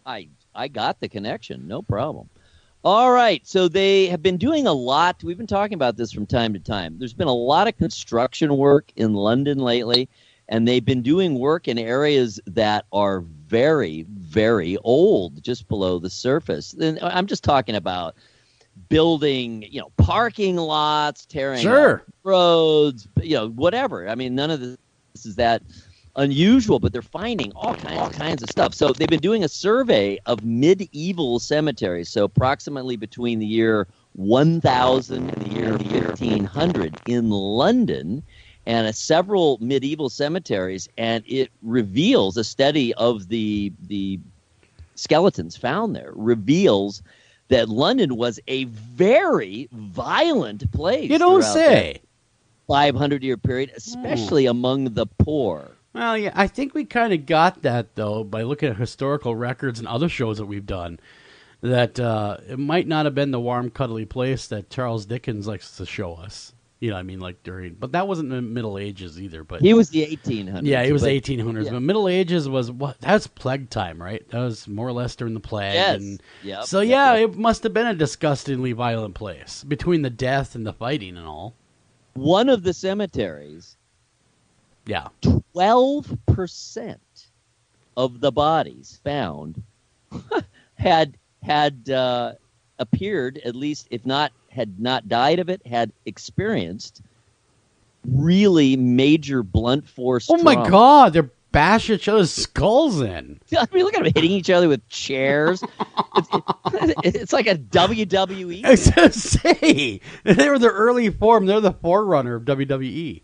I got the connection. No problem. All right, so they have been doing a lot. We've been talking about this from time to time. There's been a lot of construction work in London lately. And they've been doing work in areas that are very, very old, just below the surface. And I'm just talking about building, parking lots, tearing up roads, whatever. I mean, none of this is that unusual, but they're finding all kinds of stuff. So they've been doing a survey of medieval cemeteries. So approximately between the year 1000 and the year 1500 in London. And several medieval cemeteries, and it reveals a study of the skeletons found there reveals that London was a very violent place. You don't say. 500-year period, especially among the poor. Well, yeah, I think we kind of got that though by looking at historical records and other shows that we've done. That it might not have been the warm, cuddly place that Charles Dickens likes to show us. I mean, like but that wasn't the Middle Ages either. But he was the 1800s. Yeah, he was 1800s. Yeah. But Middle Ages was that's plague time, right? That was more or less during the plague. Yes. It must have been a disgustingly violent place between the death and the fighting and all. One of the cemeteries, 12% of the bodies found had appeared, at least if not had not died of it, had experienced really major blunt force trauma. My God, they're bashing each other's skulls in. I mean, look at them hitting each other with chairs. It's like a WWE. I was going to say, they were the early form. They're the forerunner of WWE.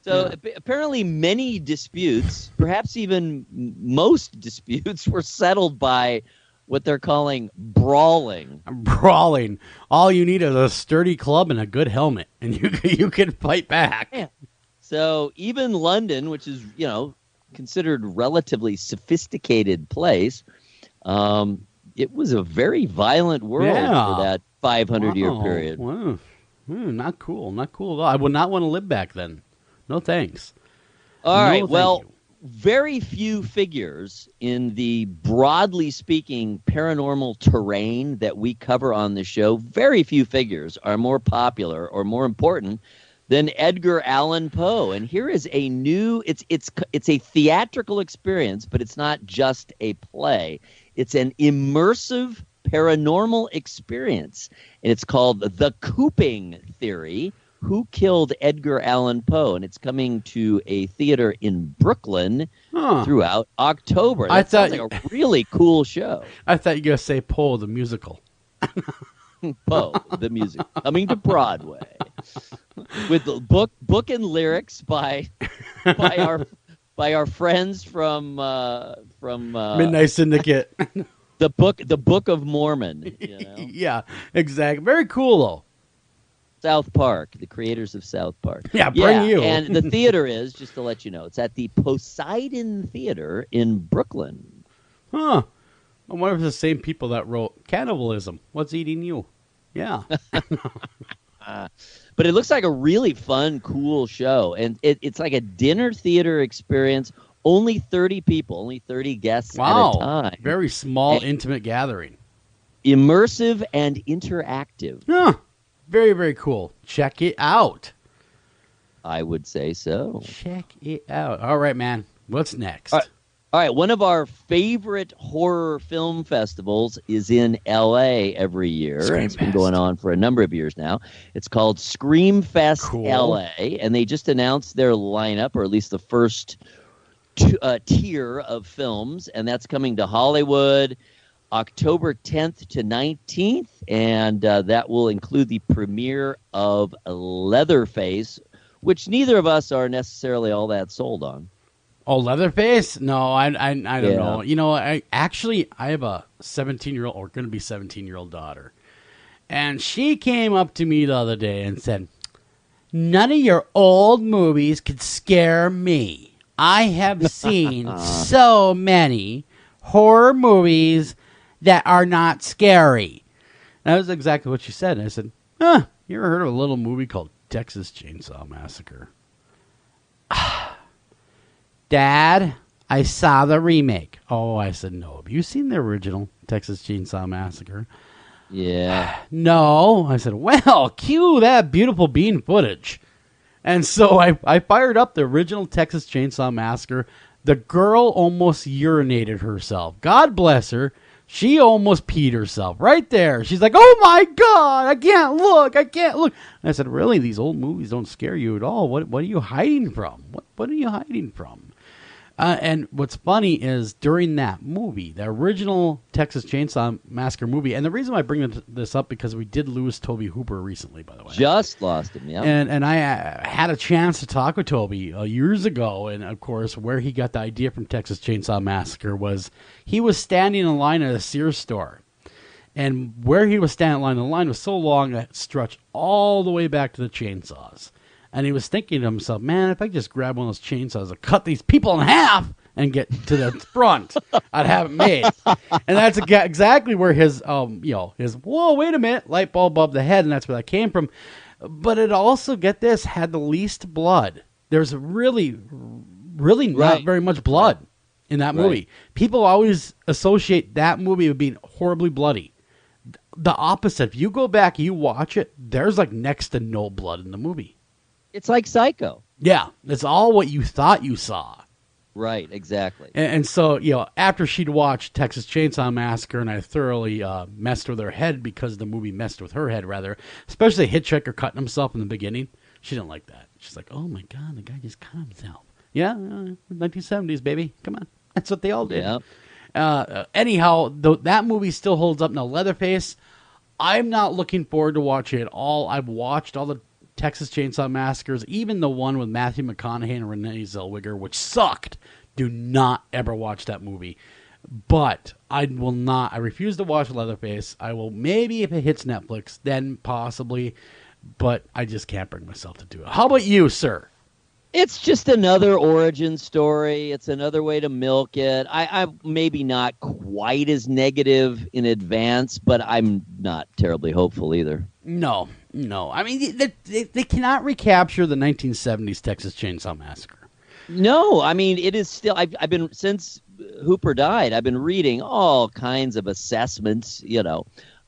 So apparently many disputes, perhaps even most disputes, were settled by what they're calling brawling. Brawling. All you need is a sturdy club and a good helmet, and you can fight back. Yeah. So even London, which is, considered relatively sophisticated place, it was a very violent world for that 500-year period. Wow. Not cool. Not cool at all. I would not want to live back then. No thanks. All right. Well, very few figures in the broadly speaking paranormal terrain that we cover on the show, very few figures are more popular or more important than Edgar Allan Poe. And here is a new. It's a theatrical experience, but it's not just a play. It's an immersive paranormal experience, and it's called The Cooping Theory. Who Killed Edgar Allan Poe? And it's coming to a theater in Brooklyn throughout October. That sounds like a really cool show. I thought you were going to say Poe the musical. Poe the music coming to Broadway with the book and lyrics by our friends from Midnight Syndicate. the Book of Mormon. You know? Yeah, exactly. Very cool though. South Park, the creators of South Park. Yeah, bring you. And the theater is, just to let you know, it's at the Poseidon Theater in Brooklyn. Huh. I wonder if it's the same people that wrote Cannibalism. What's Eating You? Yeah. But it looks like a really fun, cool show. And it's like a dinner theater experience. Only 30 people, only 30 guests at a time. Very small, intimate gathering. Immersive and interactive. Yeah. Very, very cool. Check it out. I would say so. Check it out. All right, man. What's next? All right. One of our favorite horror film festivals is in L.A. every year. It's been going on for a number of years now. It's called Screamfest L.A., and they just announced their lineup, or at least the first tier of films, and that's coming to Hollywood October 10th to 19th, and that will include the premiere of Leatherface, which neither of us are necessarily all that sold on. Oh, Leatherface? No, I don't know. You know, I have a 17-year-old, or going to be 17-year-old daughter, and she came up to me the other day and said, "None of your old movies could scare me. I have seen so many horror movies that are not scary." And that was exactly what she said. And I said, you ever heard of a little movie called Texas Chainsaw Massacre? Dad, I saw the remake. Oh, I said, no. Have you seen the original Texas Chainsaw Massacre? Yeah. No. I said, well, cue that beautiful bean footage. And so I fired up the original Texas Chainsaw Massacre. The girl almost urinated herself. God bless her. She almost peed herself right there. She's like, "Oh my God, I can't look. And I said, "Really? These old movies don't scare you at all. What are you hiding from? What are you hiding from?" And what's funny is during that movie, the original Texas Chainsaw Massacre movie, and the reason why I bring this up because we did lose Toby Hooper recently, by the way. Just lost him, yeah. And I had a chance to talk with Toby years ago, and of course, where he got the idea from Texas Chainsaw Massacre was he was standing in line at a Sears store, and where he was standing in line, the line was so long that it stretched all the way back to the chainsaws. And he was thinking to himself, man, if I just grab one of those chainsaws and cut these people in half and get to the front, I'd have it made. And that's exactly where his whoa, wait a minute, light bulb above the head, and that's where that came from. But it also, get this, had the least blood. There's really not very much blood in that movie. People always associate that movie with being horribly bloody. The opposite. If you go back, you watch it, there's like next to no blood in the movie. It's like Psycho. Yeah, it's all what you thought you saw. Right, exactly. And so, after she'd watched Texas Chainsaw Massacre, and I thoroughly messed with her head because the movie messed with her head, rather, especially the hitchhiker cutting himself in the beginning. She didn't like that. She's like, oh my God, the guy just cut himself. Yeah, 1970s, baby. Come on. That's what they all did. Yeah. Anyhow, that movie still holds up. Now, Leatherface, I'm not looking forward to watching it all. I've watched all the Texas Chainsaw Massacres, even the one with Matthew McConaughey and Renee Zellweger, which sucked. Do not ever watch that movie. But I will not. I refuse to watch Leatherface. I will maybe if it hits Netflix, then possibly. But I just can't bring myself to do it. How about you, sir? It's just another origin story. It's another way to milk it. I'm maybe not quite as negative in advance, but I'm not terribly hopeful either. No. I mean, they cannot recapture the 1970s Texas Chainsaw Massacre. No, I mean, it is still. I've been, since Hooper died, I've been reading all kinds of assessments,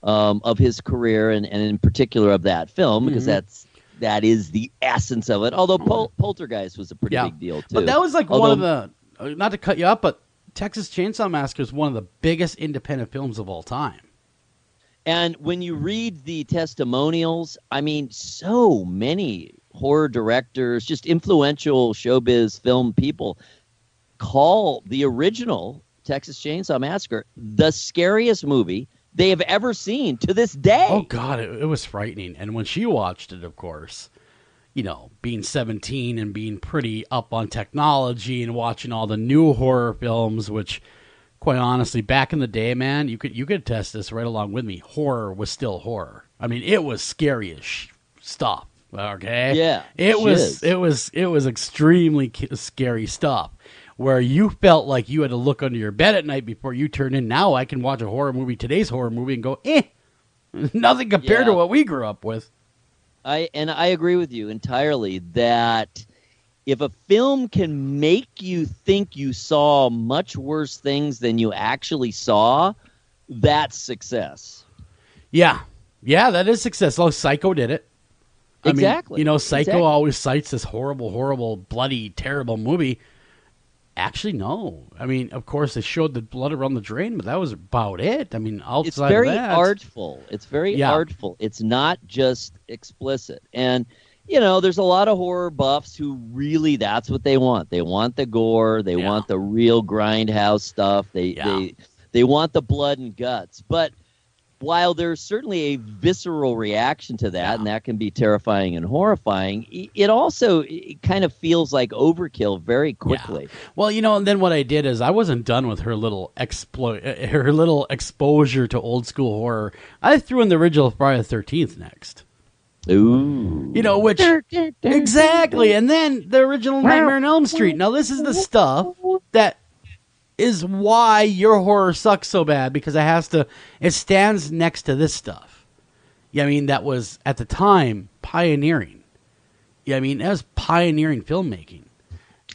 of his career and in particular of that film, because that is the essence of it. Although Poltergeist was a pretty big deal too. But that was like one of the, not to cut you up, but Texas Chainsaw Massacre is one of the biggest independent films of all time. And when you read the testimonials, I mean, so many horror directors, just influential showbiz film people, call the original Texas Chainsaw Massacre the scariest movie they have ever seen to this day. Oh, God, it was frightening. And when she watched it, of course, you know, being 17 and being pretty up on technology and watching all the new horror films, which, quite honestly, back in the day, man, you could test this right along with me. Horror was still horror. I mean, it was scary as stuff. Okay. Yeah. It was extremely scary stuff, where you felt like you had to look under your bed at night before you turned in. Now I can watch a horror movie, today's horror movie, and go, nothing compared to what we grew up with. I agree with you entirely that if a film can make you think you saw much worse things than you actually saw, that's success. Yeah. Yeah, that is success. Oh, Psycho did it. Exactly. I mean, you know, Psycho always cites this horrible, horrible, bloody, terrible movie. Actually, no. I mean, of course, they showed the blood around the drain, but that was about it. I mean, outside it's very of that, artful. It's very artful. It's not just explicit. And, you know, there's a lot of horror buffs who really, that's what they want. They want the gore. They want the real grindhouse stuff. They want the blood and guts. But while there's certainly a visceral reaction to that, and that can be terrifying and horrifying, it also kind of feels like overkill very quickly. Yeah. Well, you know, and then what I did is I wasn't done with her little exposure to old school horror. I threw in the original Friday the 13th next. Ooh. You know, which exactly, and then the original Nightmare on Elm Street. Now, this is the stuff that is why your horror sucks so bad, because it stands next to this stuff. Yeah, I mean, that was at the time pioneering. Yeah, I mean, that was pioneering filmmaking.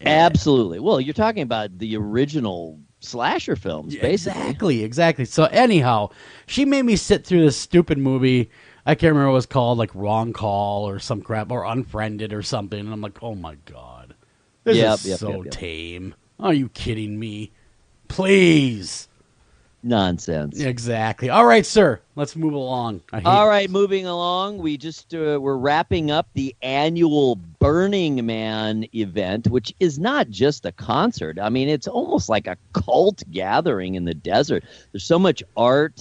Absolutely. Well, you're talking about the original slasher films, basically. Exactly. So anyhow, she made me sit through this stupid movie. I can't remember what it was called, like Wrong Call or some crap, or Unfriended or something. And I'm like, oh my God, this is so tame. Are you kidding me? Please. Nonsense. Exactly. All right, sir. Let's move along. All right, moving along. We just we're wrapping up the annual Burning Man event, which is not just a concert. I mean, it's almost like a cult gathering in the desert. There's so much art,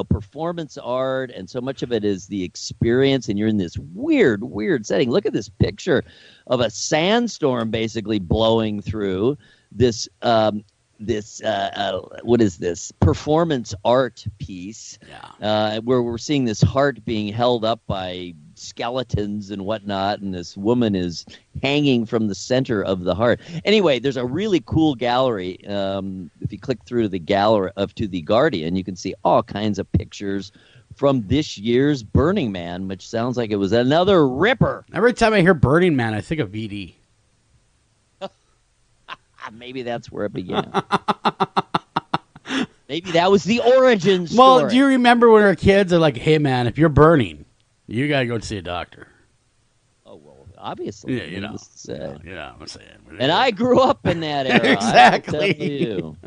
performance art, and so much of it is the experience, and you're in this weird setting. Look at this picture of a sandstorm basically blowing through this what is this performance art piece where we're seeing this heart being held up by skeletons and whatnot, and this woman is hanging from the center of the heart. Anyway, there's a really cool gallery. If you click through the gallery to the Guardian, you can see all kinds of pictures from this year's Burning Man, which sounds like it was another ripper. Every time I hear Burning Man, I think of VD. Maybe that's where it began. Maybe that was the origin story. Well, do you remember when our kids are like, hey, man, if you're burning, you got to go see a doctor? Oh, well, obviously. Yeah, you know. I'm saying. And I grew up in that era. Exactly. I tell you.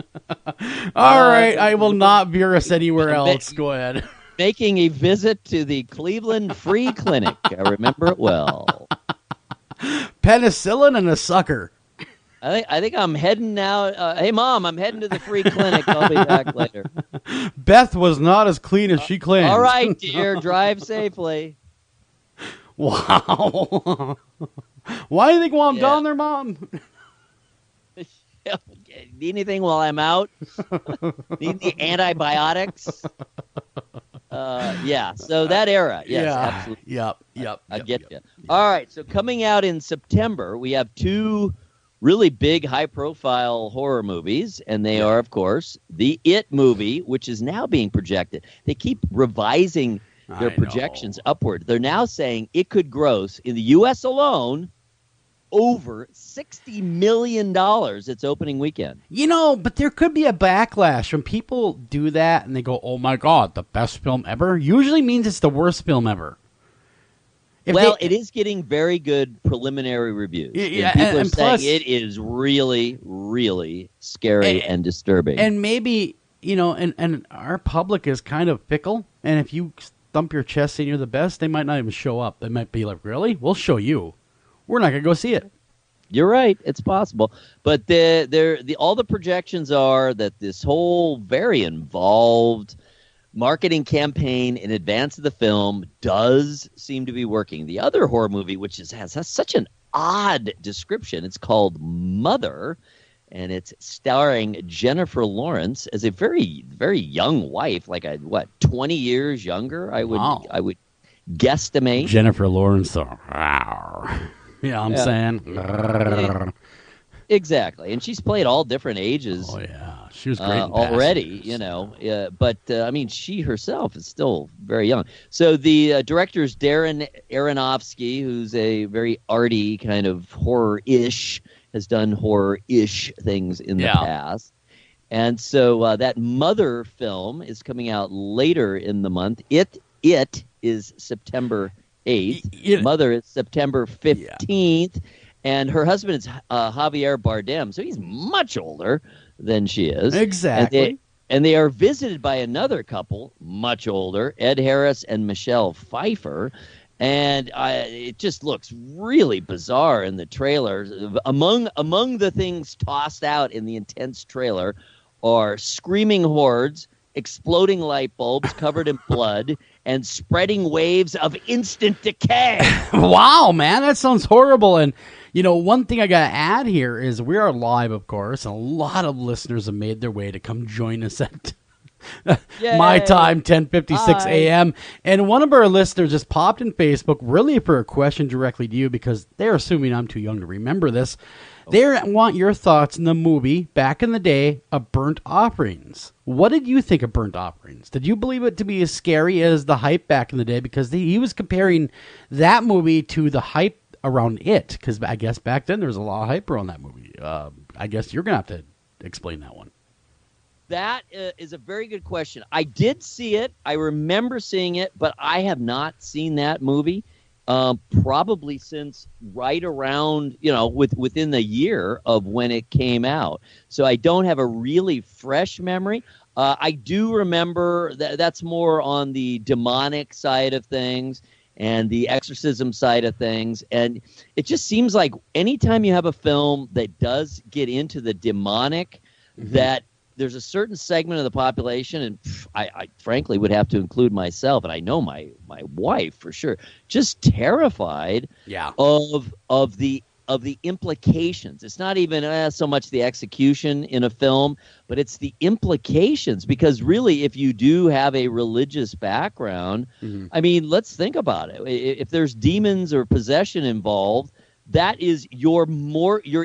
All right. I will not veer us anywhere else. Go ahead. Making a visit to the Cleveland Free Clinic. I remember it well. Penicillin and a sucker. I think I'm heading now. Hey, Mom, I'm heading to the free clinic. I'll be back later. Beth was not as clean as she claimed. All right, dear. Drive safely. Wow. Why do you think while I'm down there, Mom? Need anything while I'm out? Need the antibiotics? So that era. Yes, absolutely. Yep. I get you. All right, so coming out in September, we have two really big, high-profile horror movies, and they are, of course, the It movie, which is now being projected. They keep revising their projections upward. They're now saying it could gross, in the U.S. alone, over $60 million its opening weekend. You know, but there could be a backlash when people do that and they go, oh, my God, the best film ever? Usually means it's the worst film ever. It is getting very good preliminary reviews. Yeah, and people are and saying plus, it is really, really scary and disturbing. And maybe, and our public is kind of fickle. And if you thump your chest saying you're the best, they might not even show up. They might be like, really? We'll show you. We're not going to go see it. You're right. It's possible. But all the projections are that this whole very involved marketing campaign in advance of the film does seem to be working. The other horror movie, which has such an odd description, it's called Mother, and it's starring Jennifer Lawrence as a very, very young wife, like 20 years younger, I would guesstimate. Jennifer Lawrence. I'm saying. Exactly. And she's played all different ages. Oh, yeah. She was great already, but she herself is still very young. So the director is Darren Aronofsky, who's a very arty kind of horror-ish, has done horror-ish things in the past. And so that Mother film is coming out later in the month. It is September 8th. Mother is September 15th. And her husband is Javier Bardem, so he's much older than she is. Exactly. And they are visited by another couple, much older, Ed Harris and Michelle Pfeiffer. And it just looks really bizarre in the trailer. Among the things tossed out in the intense trailer are screaming hordes, exploding light bulbs covered in blood, and spreading waves of instant decay. Wow, man, that sounds horrible. And, one thing I got to add here is we are live, of course, and a lot of listeners have made their way to come join us at my time, 10:56 a.m. And one of our listeners just popped in Facebook really for a question directly to you because they're assuming I'm too young to remember this. They want your thoughts on the movie back in the day of Burnt Offerings. What did you think of Burnt Offerings? Did you believe it to be as scary as the hype back in the day? Because he was comparing that movie to the hype around it. Because I guess back then there was a lot of hype around that movie. I guess you're going to have to explain that one. That is a very good question. I did see it. I remember seeing it, but I have not seen that movie. Probably since right around, within the year of when it came out. So I don't have a really fresh memory. I do remember that's more on the demonic side of things and the exorcism side of things. And it just seems like anytime you have a film that does get into the demonic, that there's a certain segment of the population, and I frankly would have to include myself, and I know my wife for sure, just terrified of the implications. It's not even so much the execution in a film, but it's the implications. Because really, if you do have a religious background, I mean, let's think about it. If there's demons or possession involved, that is your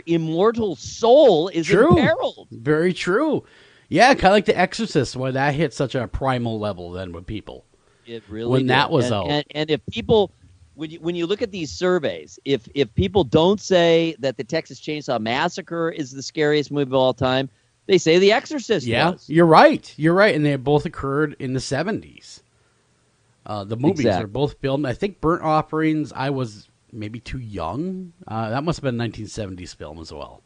immortal soul is imperiled. Very true. Yeah, kind of like The Exorcist, why that hit such a primal level then with people. It really when did. That was out. And if people, when you look at these surveys, if people don't say that the Texas Chainsaw Massacre is the scariest movie of all time, they say The Exorcist was. You're right. And they both occurred in the 70s. The movies are both filmed. I think Burnt Offerings, I was maybe too young. That must have been a 1970s film as well.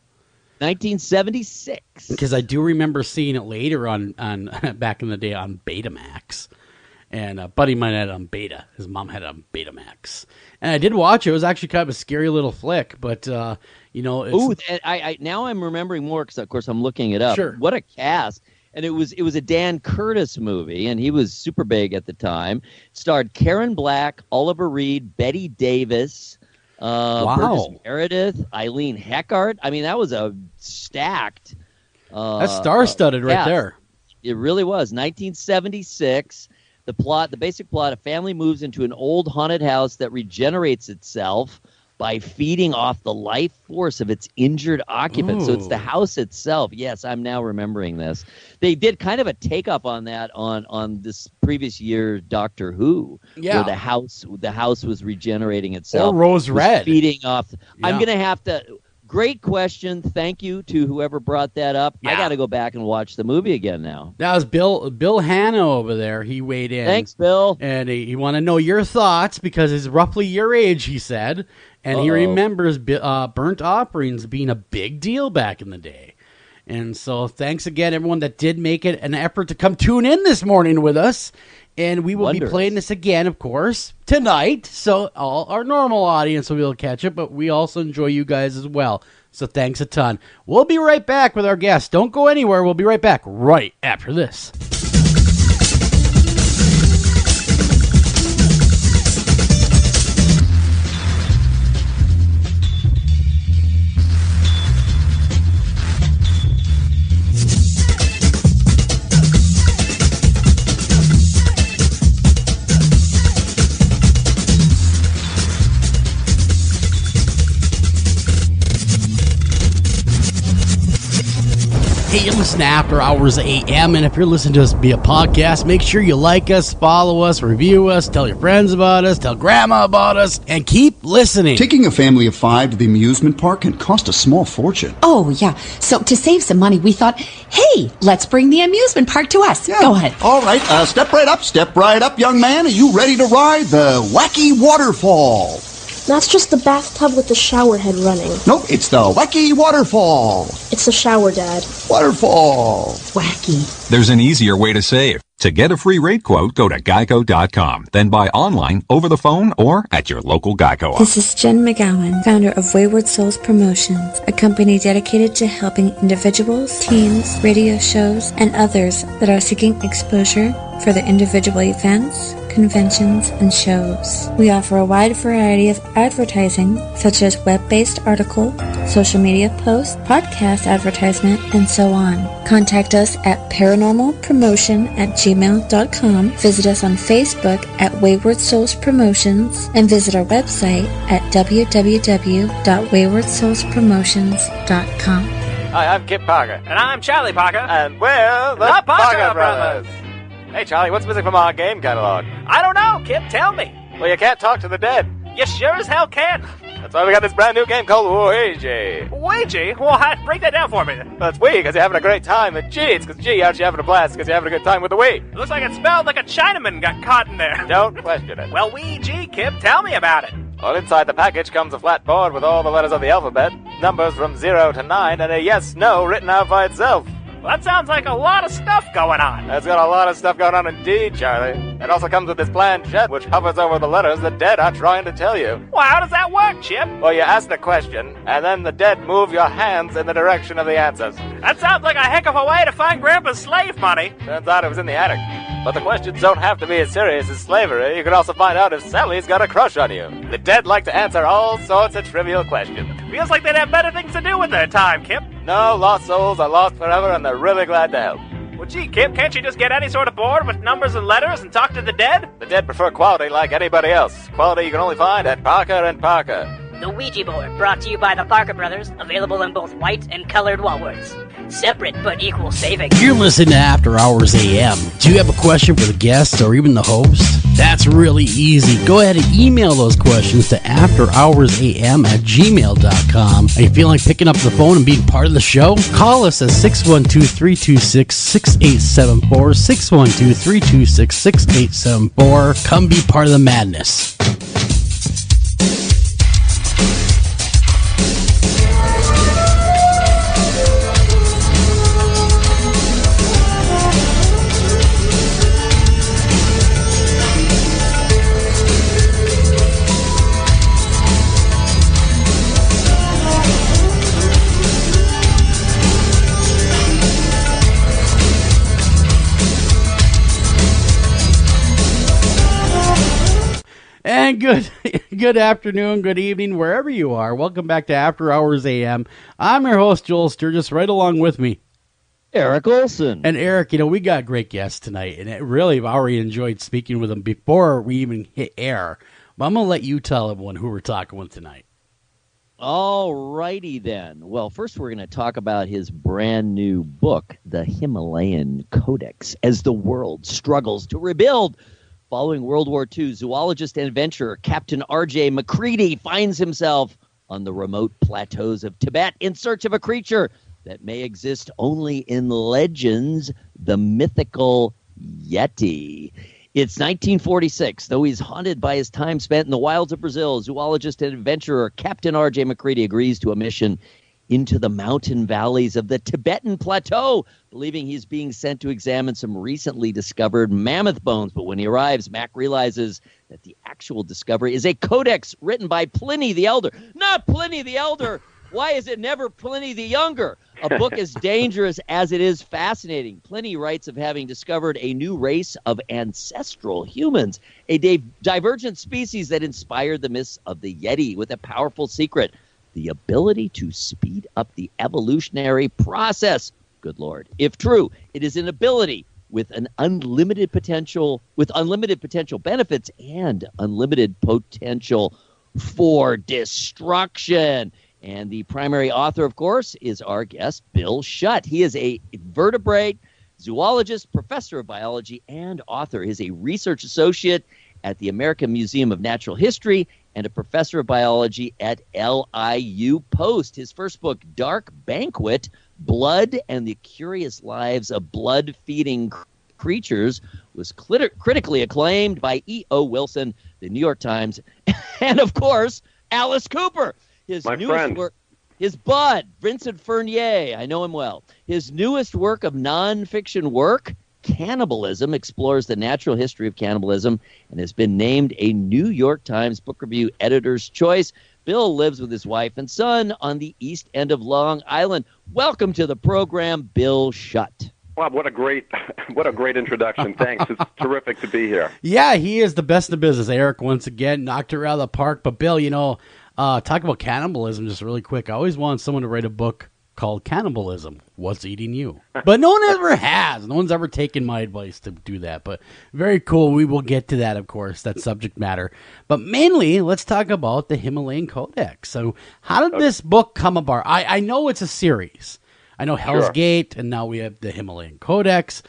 1976. Because I do remember seeing it later on back in the day on Betamax. And a buddy of mine had it on Beta. His mom had it on Betamax. And I did watch it. It was actually kind of a scary little flick. But, I now I'm remembering more because, of course, I'm looking it up. Sure. What a cast. And it was a Dan Curtis movie, and he was super big at the time. It starred Karen Black, Oliver Reed, Betty Davis, Burgess Meredith, Eileen Heckart. I mean, that was a stacked. That's star-studded right there. It really was. 1976. The basic plot: a family moves into an old haunted house that regenerates itself by feeding off the life force of its injured occupants. So it's the house itself. Yes, I'm now remembering this. They did kind of a take-up on that on this previous year Doctor Who, where the house was regenerating itself. Or Rose Red. Feeding off. I'm going to have to Great question. Thank you to whoever brought that up. Yeah. I got to go back and watch the movie again now. That was Bill Hanna over there. He weighed in. Thanks, Bill. And he want to know your thoughts because he's roughly your age, he said. And he remembers burnt offerings being a big deal back in the day. And so thanks again, everyone that did make it an effort to come tune in this morning with us. And we will be playing this again, of course, tonight. So all our normal audience will be able to catch it, but we also enjoy you guys as well. So thanks a ton. We'll be right back with our guests. Don't go anywhere. We'll be right back right after this. Hey, you listen to After Hours AM, and if you're listening to us via podcast, make sure you like us, follow us, review us, tell your friends about us, tell grandma about us, and keep listening. Taking a family of 5 to the amusement park can cost a small fortune. Oh, yeah. So to save some money, we thought, hey, let's bring the amusement park to us. Yeah. Go ahead. All right, step right up, young man. Are you ready to ride the wacky waterfall? That's just the bathtub with the shower head running. Nope, it's the wacky waterfall. It's the shower, Dad. Waterfall. Wacky. There's an easier way to save. To get a free rate quote, go to geico.com. Then buy online, over the phone, or at your local Geico office. This is Jen McGowan, founder of Wayward Souls Promotions, a company dedicated to helping individuals, teams, radio shows, and others that are seeking exposure for their individual events, conventions, and shows. We offer a wide variety of advertising, such as web-based article, social media posts, podcast advertisement, and so on. Contact us at paranormalpromotion@gmail.com, visit us on Facebook at Wayward Souls Promotions, and visit our website at www.waywardsoulspromotions.com. Hi, I'm Kip Parker. And I'm Charlie Parker. And we're the Parker Brothers. Hey, Charlie, what's missing from our game catalog? I don't know, Kip. Tell me. Well, you can't talk to the dead. You sure as hell can. That's why we got this brand new game called Ouija. Ouija? Well, break that down for me. Well, it's Wii because you're having a great time. And G, it's because G, aren't you having a blast because you're having a good time with the Wii. It looks like it spelled like a Chinaman got caught in there. Don't question it. Well, Ouija, Kip, tell me about it. Well, inside the package comes a flat board with all the letters of the alphabet, numbers from 0 to 9, and a yes-no written out by itself. Well, that sounds like a lot of stuff going on. It's got a lot of stuff going on indeed, Charlie. It also comes with this planchette which hovers over the letters the dead are trying to tell you. Well, how does that work, Chip? Well, you ask the question, and then the dead move your hands in the direction of the answers. That sounds like a heck of a way to find Grandpa's slave money. Turns out it was in the attic. But the questions don't have to be as serious as slavery. You can also find out if Sally's got a crush on you. The dead like to answer all sorts of trivial questions. Feels like they'd have better things to do with their time, Kip. No, lost souls are lost forever, and they're really glad to help. Well, gee, Kip, can't you just get any sort of board with numbers and letters and talk to the dead? The dead prefer quality like anybody else. Quality you can only find at Parker & Parker. The Ouija board, brought to you by the Parker Brothers, available in both white and colored wallworks. Separate but equal savings. You're listening to After Hours AM. Do you have a question for the guest or even the host? That's really easy. Go ahead and email those questions to afterhoursam@gmail.com. Are you feeling like picking up the phone and being part of the show? Call us at 612-326-6874, 612-326-6874. Come be part of the madness. And good afternoon, good evening, wherever you are. Welcome back to After Hours AM. I'm your host, Joel Sturgis, right along with me, Eric Olson. And Eric, we got great guests tonight, and I've already enjoyed speaking with them before we even hit air. But I'm going to let you tell everyone who we're talking with tonight. All righty then. Well, first we're going to talk about his brand new book, The Himalayan Codex, as the world struggles to rebuild. Following World War II, zoologist and adventurer Captain R.J. MacCready finds himself on the remote plateaus of Tibet in search of a creature that may exist only in legends, the mythical Yeti. It's 1946. Though he's haunted by his time spent in the wilds of Brazil, zoologist and adventurer Captain R.J. MacCready agrees to a mission into the mountain valleys of the Tibetan Plateau, believing he's being sent to examine some recently discovered mammoth bones. But when he arrives, Mac realizes that the actual discovery is a codex written by Pliny the Elder. Not Pliny the Elder! Why is it never Pliny the Younger? A book as dangerous as it is fascinating. Pliny writes of having discovered a new race of ancestral humans, a divergent species that inspired the myths of the Yeti with a powerful secret, the ability to speed up the evolutionary process. Good Lord. If true, it is an ability with unlimited potential benefits and unlimited potential for destruction. And the primary author, of course, is our guest, Bill Schutt. He is a vertebrate zoologist, professor of biology, and author. He is a research associate at the American Museum of Natural History and a professor of biology at LIU Post. His first book, Dark Banquet, Blood and the Curious Lives of Blood-Feeding Creatures, was critically acclaimed by E.O. Wilson, the New York Times, and, of course, Alice Cooper. His newest work, his bud, Vincent Fernier, I know him well. His newest work of nonfiction work, Cannibalism, explores the natural history of cannibalism and has been named a New York Times Book Review Editor's Choice. Bill lives with his wife and son on the east end of Long Island. Welcome to the program, Bill Schutt. Wow, what a great introduction. Thanks. It's terrific to be here. Yeah, he is the best in the business. Eric, once again, knocked her out of the park. But Bill, talk about cannibalism just really quick. I always wanted someone to write a book called Cannibalism, What's Eating You? But no one ever has. No one's ever taken my advice to do that. But very cool. We will get to that, of course, that subject matter. But mainly, let's talk about the Himalayan Codex. So how did this book come about? I know it's a series. I know Hell's Gate, and now we have the Himalayan Codex.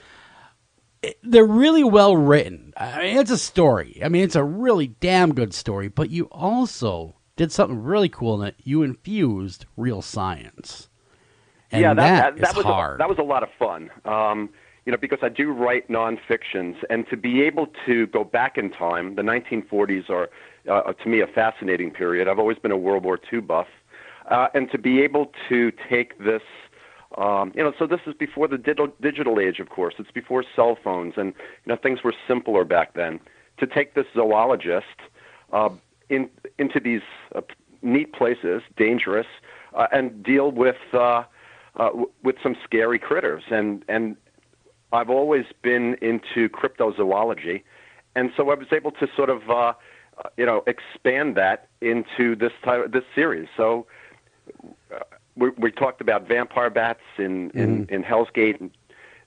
They're really well written. I mean, it's a story. I mean, it's a really damn good story. But you also did something really cool in it. You infused real science. And that was hard. That was a lot of fun. Because I do write nonfictions, and to be able to go back in time, the 1940s are, to me, a fascinating period. I've always been a World War II buff, and to be able to take this, so this is before the digital age, of course. It's before cell phones, and things were simpler back then. To take this zoologist into these neat places, dangerous, and deal with some scary critters. And I've always been into cryptozoology, and so I was able to sort of expand that into this series. So we talked about vampire bats in Hell's Gate. And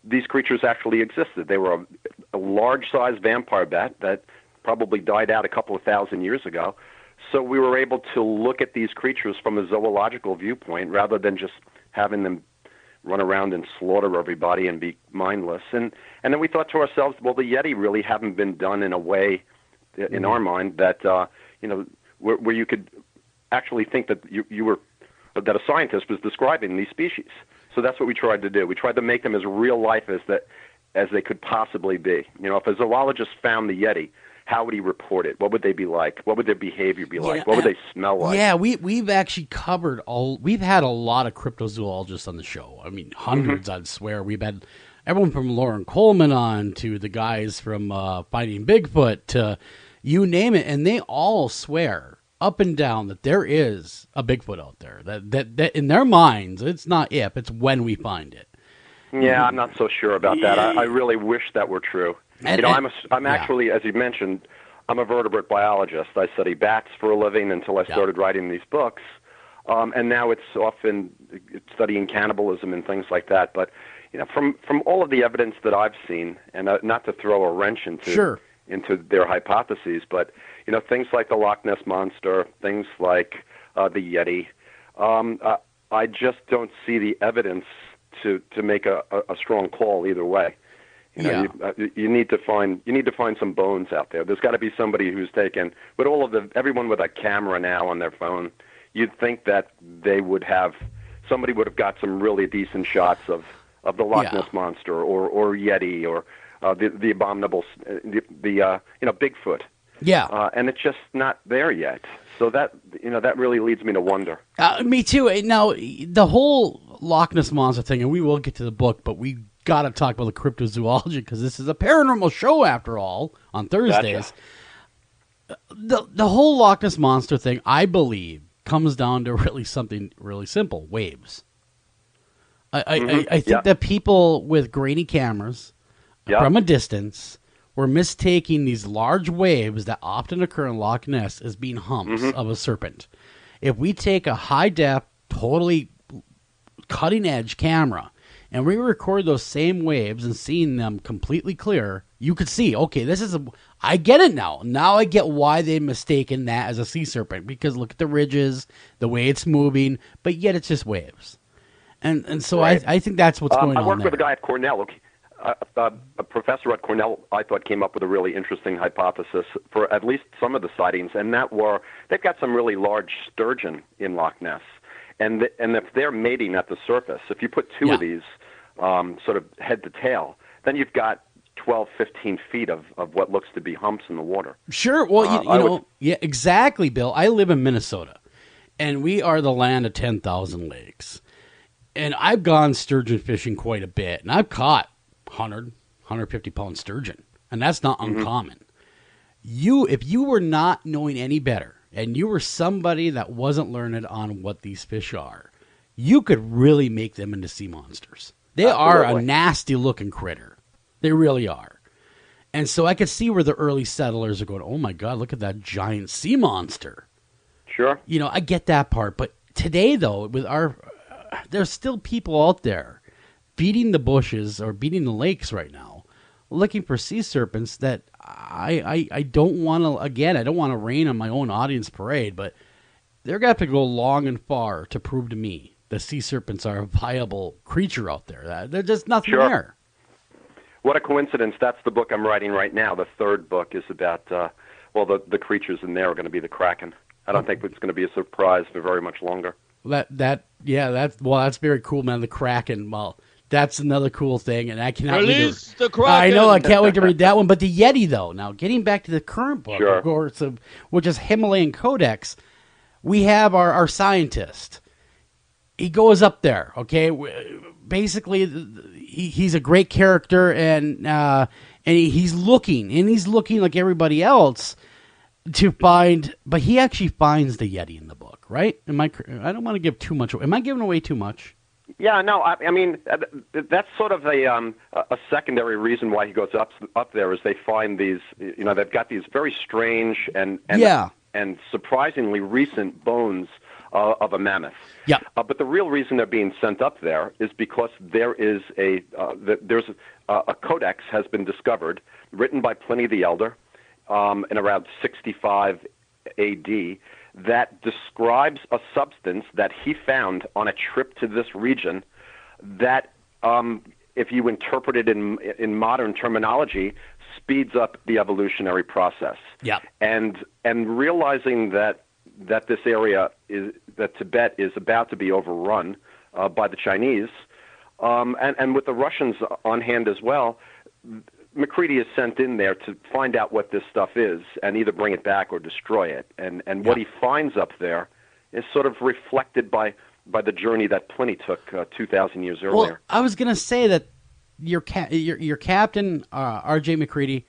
these creatures actually existed. They were a large-sized vampire bat that probably died out a couple of thousand years ago. So we were able to look at these creatures from a zoological viewpoint rather than just having them run around and slaughter everybody and be mindless. And then we thought to ourselves, well, the Yeti really haven't been done in a way, in our mind, that where you could actually think that that a scientist was describing these species. So that's what we tried to do. We tried to make them as real life as they could possibly be. If a zoologist found the Yeti, how would he report it? What would they be like? What would their behavior be like? What would they smell like? Yeah, we've actually covered we've had a lot of cryptozoologists on the show. I mean, hundreds, I'd swear. We've had everyone from Lauren Coleman on to the guys from Finding Bigfoot to you name it, and they all swear up and down that there is a Bigfoot out there. That in their minds, it's not if, it's when we find it. Yeah, I'm not so sure about that. I really wish that were true. I'm actually, as you mentioned, I'm a vertebrate biologist. I study bats for a living until I started writing these books. And now it's often studying cannibalism and things like that. But, from all of the evidence that I've seen, and not to throw a wrench into their hypotheses, but, things like the Loch Ness Monster, things like the Yeti, I just don't see the evidence to make a strong call either way. You need to find some bones out there. There's got to be somebody who's taken everyone with a camera now on their phone. you'd think that somebody would have got some really decent shots of the Loch Ness Monster or Yeti or the abominable, Bigfoot. Yeah. And it's just not there yet. So that really leads me to wonder. Me too. Now, the whole Loch Ness Monster thing, and we will get to the book, but we got to talk about the cryptozoology because this is a paranormal show after all on Thursdays. Gotcha. The whole Loch Ness Monster thing, I believe, comes down to really something really simple: waves. I think that people with grainy cameras from a distance were mistaking these large waves that often occur in Loch Ness as being humps of a serpent. If we take a high-def, totally cutting-edge camera and we record those same waves and seeing them completely clear, you could see, okay, I get it now. Now I get why they mistaken that as a sea serpent, because look at the ridges, the way it's moving, but yet it's just waves. And so right. I think that's what's going on there. I worked with a guy at Cornell. A professor at Cornell, I thought, came up with a really interesting hypothesis for at least some of the sightings, and they've got some really large sturgeon in Loch Ness, and if they're mating at the surface, if you put two of these sort of head to tail, then you've got 12, 15 feet of what looks to be humps in the water. Sure. Well, yeah, exactly, Bill. I live in Minnesota, and we are the land of 10,000 lakes, and I've gone sturgeon fishing quite a bit, and I've caught 100, 150-pound sturgeon, and that's not uncommon. If you were not knowing any better, and you were somebody that wasn't learned on what these fish are, you could really make them into sea monsters. They are a nasty-looking critter. They really are. And so I could see where the early settlers are going, oh, my God, look at that giant sea monster. Sure. I get that part. But today, though, there's still people out there beating the bushes or beating the lakes right now, looking for sea serpents that I don't want to, again, I don't want to rain on my own audience parade, but they're going to have to go long and far to prove to me the sea serpents are a viable creature out there. There's just nothing there. What a coincidence. That's the book I'm writing right now. The third book is about, the creatures in there are going to be the Kraken. I don't think it's going to be a surprise for very much longer. That's very cool, man. The Kraken, well, that's another cool thing, and I cannot release the Kraken. I know, I can't wait to read that one. But the Yeti, though, now getting back to the current book, of course, which is Himalayan Codex, we have our scientist. He goes up there, okay? Basically, he's a great character, and he's looking like everybody else to find, but he actually finds the Yeti in the book, right? I don't want to give too much. Am I giving away too much? Yeah, no. I mean, that's sort of a secondary reason why he goes up there is they find these. They've got these very strange and surprisingly recent bones of a mammoth. Yeah. But the real reason they're being sent up there is because there's a codex has been discovered, written by Pliny the Elder, in around 65 A.D., that describes a substance that he found on a trip to this region that, if you interpret it in modern terminology, speeds up the evolutionary process. Yeah. And realizing that this area that Tibet is about to be overrun by the Chinese, and with the Russians on hand as well, MacCready is sent in there to find out what this stuff is and either bring it back or destroy it. And what he finds up there is sort of reflected by the journey that Pliny took 2,000 years earlier. Well, I was going to say that your captain, R.J. MacCready,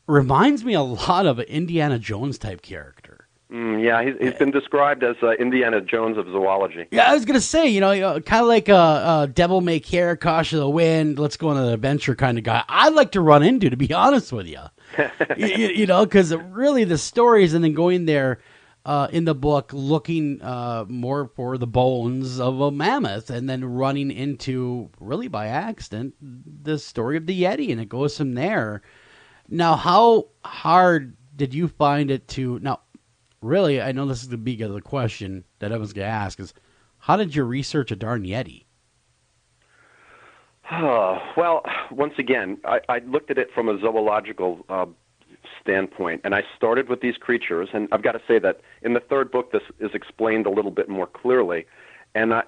reminds me a lot of an Indiana Jones type character. He's been described as Indiana Jones of zoology. Yeah, I was going to say, kind of like a devil may care, caution of the wind, let's go on an adventure kind of guy. I'd like to run into, to be honest with you. Because really the stories and then going there in the book looking more for the bones of a mammoth and then running into, really by accident, the story of the Yeti, and it goes from there. Now, how hard did you find it to... Now, really, I know this is the big other question that everyone's going to ask is, how did you research a darn Yeti? Well, once again, I looked at it from a zoological standpoint, and I started with these creatures, and I've got to say that in the third book this is explained a little bit more clearly, and I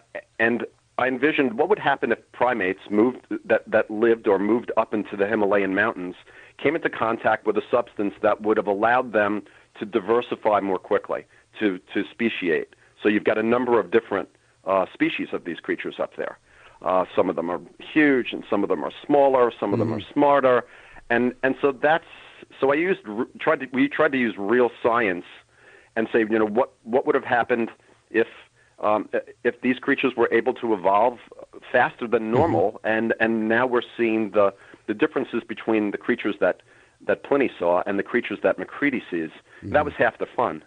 envisioned what would happen if primates that lived or moved up into the Himalayan mountains came into contact with a substance that would have allowed them to diversify more quickly, to speciate. So you've got a number of different species of these creatures up there. Some of them are huge, and some of them are smaller. Some of them are smarter, and so we tried to use real science and say, what would have happened if these creatures were able to evolve faster than normal, and now we're seeing the differences between the creatures that Pliny saw and the creatures that MacCready sees. That was half the fun.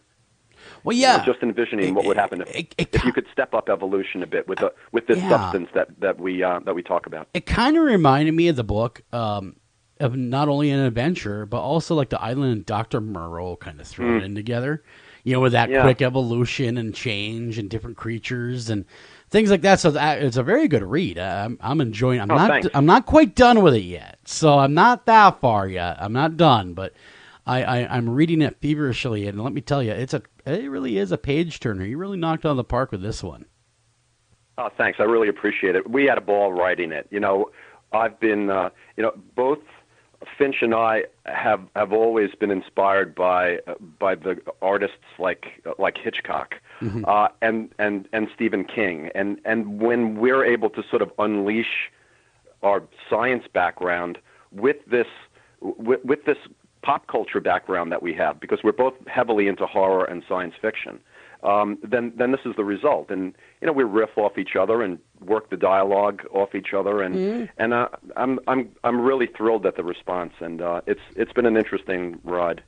Well, yeah, just envisioning what would happen if you could step up evolution a bit with this substance that we talk about. It kind of reminded me of the book of not only an adventure, but also like the Island and Dr. Morrow kind of thrown in together. With that quick evolution and change and different creatures and things like that. So it's a very good read. I'm enjoying it. I'm not quite done with it yet. So I'm not that far yet. I'm not done, but I'm reading it feverishly, and let me tell you, it really is a page turner. You really knocked it out of the park with this one. Oh, thanks. I really appreciate it. We had a ball writing it. I've been, both Finch and I have always been inspired by the artists like Hitchcock and Stephen King, and when we're able to sort of unleash our science background with this pop culture background that we have, because we're both heavily into horror and science fiction, then this is the result. And we riff off each other and work the dialogue off each other, and I'm really thrilled at the response, and it's been an interesting ride.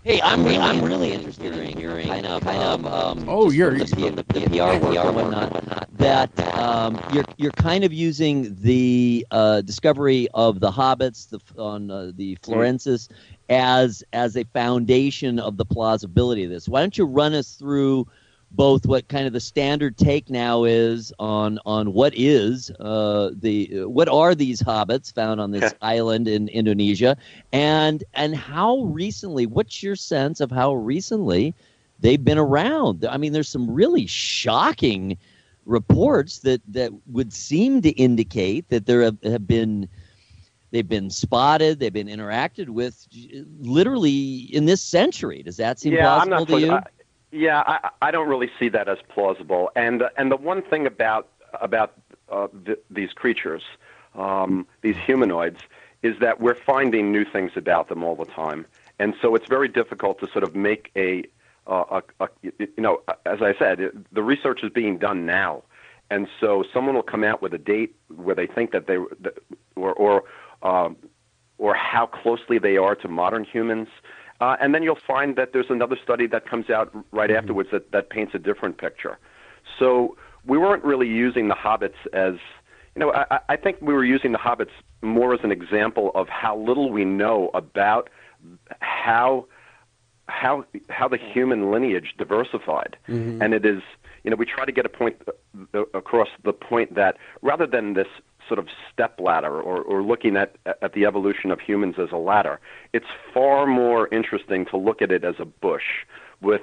Hey, I'm really interested in hearing kind of the PR work and whatnot. That you're kind of using the discovery of the hobbits on the Florensis as a foundation of the plausibility of this. Why don't you run us through both what kind of the standard take now is on what are these hobbits found on this island in Indonesia, and how recently, what's your sense of how recently they've been around? I mean, there's some really shocking reports that would seem to indicate that they've been spotted, they've been interacted with literally in this century. Does that seem plausible to you? I don't really see that as plausible. And the one thing about these creatures, these humanoids, is that we're finding new things about them all the time. And so it's very difficult to sort of make as I said, the research is being done now. And so someone will come out with a date where they think that or how closely they are to modern humans. And then you'll find that there's another study that comes out right afterwards that paints a different picture. So we weren't really using the hobbits as, I think we were using the hobbits more as an example of how little we know about how the human lineage diversified. And it is, we try to get a point across the point that rather than this sort of step ladder or looking at the evolution of humans as a ladder, it's far more interesting to look at it as a bush with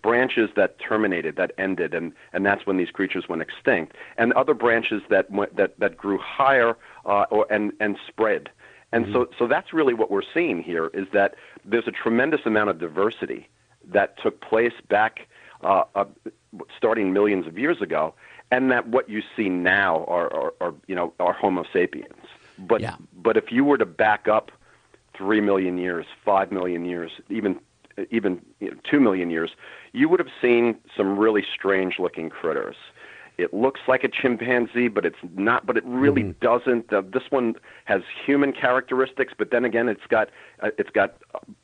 branches that terminated, that ended, and that's when these creatures went extinct, and other branches that grew higher and spread. And so that's really what we're seeing here, is that there's a tremendous amount of diversity that took place back starting millions of years ago, and that what you see now are Homo sapiens. But if you were to back up 3 million years, 5 million years, even 2 million years, you would have seen some really strange-looking critters. It looks like a chimpanzee, but it's not. But it really doesn't. This one has human characteristics, but then again, it's got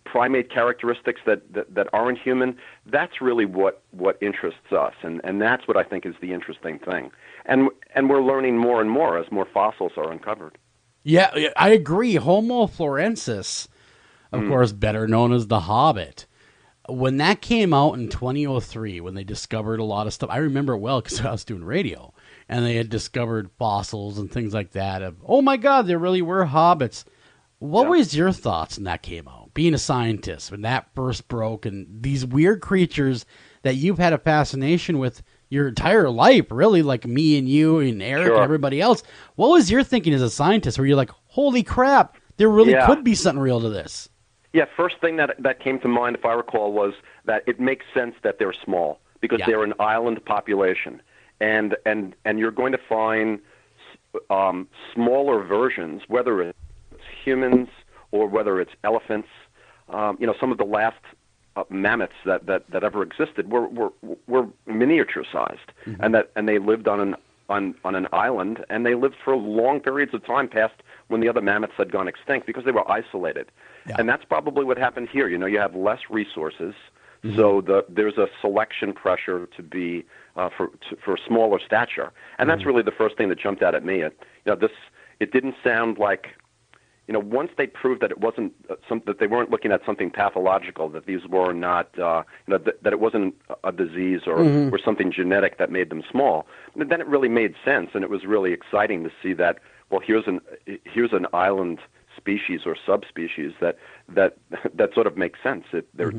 primate characteristics that aren't human. That's really what interests us, and that's what I think is the interesting thing. And we're learning more and more as more fossils are uncovered. Yeah, I agree. Homo florensis, of course, better known as the Hobbit. When that came out in 2003, when they discovered a lot of stuff, I remember it well because I was doing radio, and they had discovered fossils and things like that. Oh my God, there really were hobbits. What was your thoughts when that came out? Being a scientist, when that first broke, and these weird creatures that you've had a fascination with your entire life, really, like me and you and Eric and everybody else. What was your thinking as a scientist where you're like, holy crap, there really could be something real to this? Yeah, first thing that came to mind, if I recall, was that it makes sense that they're small because they're an island population. And you're going to find smaller versions, whether it's humans or whether it's elephants. Some of the last mammoths that ever existed were miniature sized, and they lived on an island, and they lived for long periods of time past when the other mammoths had gone extinct because they were isolated. And that's probably what happened here. You have less resources, so there's a selection pressure to be for smaller stature, and that's really the first thing that jumped out at me. It didn't sound like. Once they proved that it wasn't that they weren't looking at something pathological, that these were not, that it wasn't a disease or something genetic that made them small, then it really made sense, and it was really exciting to see that. Well, here's an island species or subspecies that sort of makes sense. They're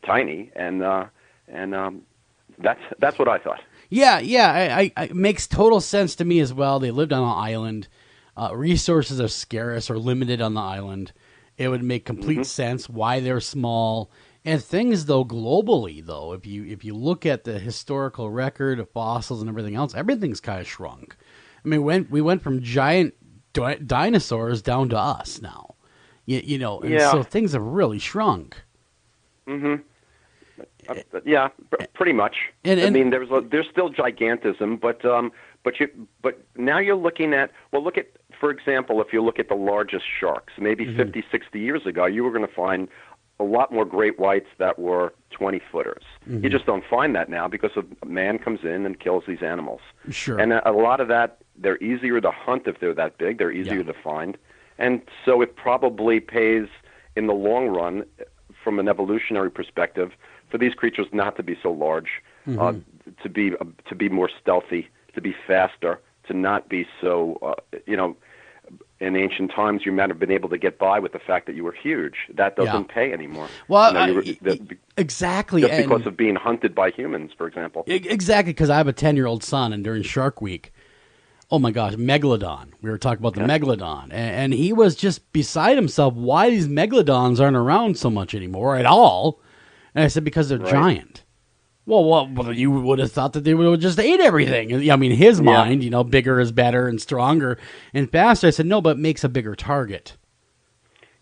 tiny, and that's what I thought. Yeah, it makes total sense to me as well. They lived on an island. Resources are scarce or limited on the island. It would make complete sense why they're small. And things, though, globally, though, if you look at the historical record of fossils and everything else, everything's kind of shrunk. I mean, we went from giant dinosaurs down to us now. So things have really shrunk. Yeah, pretty much. I mean, there's still gigantism, but now you're looking at, for example, if you look at the largest sharks, maybe 50, 60 years ago, you were going to find a lot more great whites that were 20-footers. You just don't find that now because man comes in and kills these animals. Sure. And a lot of that, they're easier to hunt if they're that big. They're easier to find. And so it probably pays in the long run, from an evolutionary perspective, for these creatures not to be so large, to be more stealthy, to be faster, to not be so, in ancient times you might have been able to get by with the fact that you were huge. That doesn't pay anymore. Well, exactly. Just because of being hunted by humans, for example. Exactly, because I have a 10-year-old son, and during Shark Week, oh my gosh, Megalodon. We were talking about the Megalodon, and he was just beside himself why these Megalodons aren't around so much anymore at all. And I said, because they're giant. Well, you would have thought that they would have just ate everything. I mean, his mind, bigger is better and stronger and faster. I said, no, but it makes a bigger target.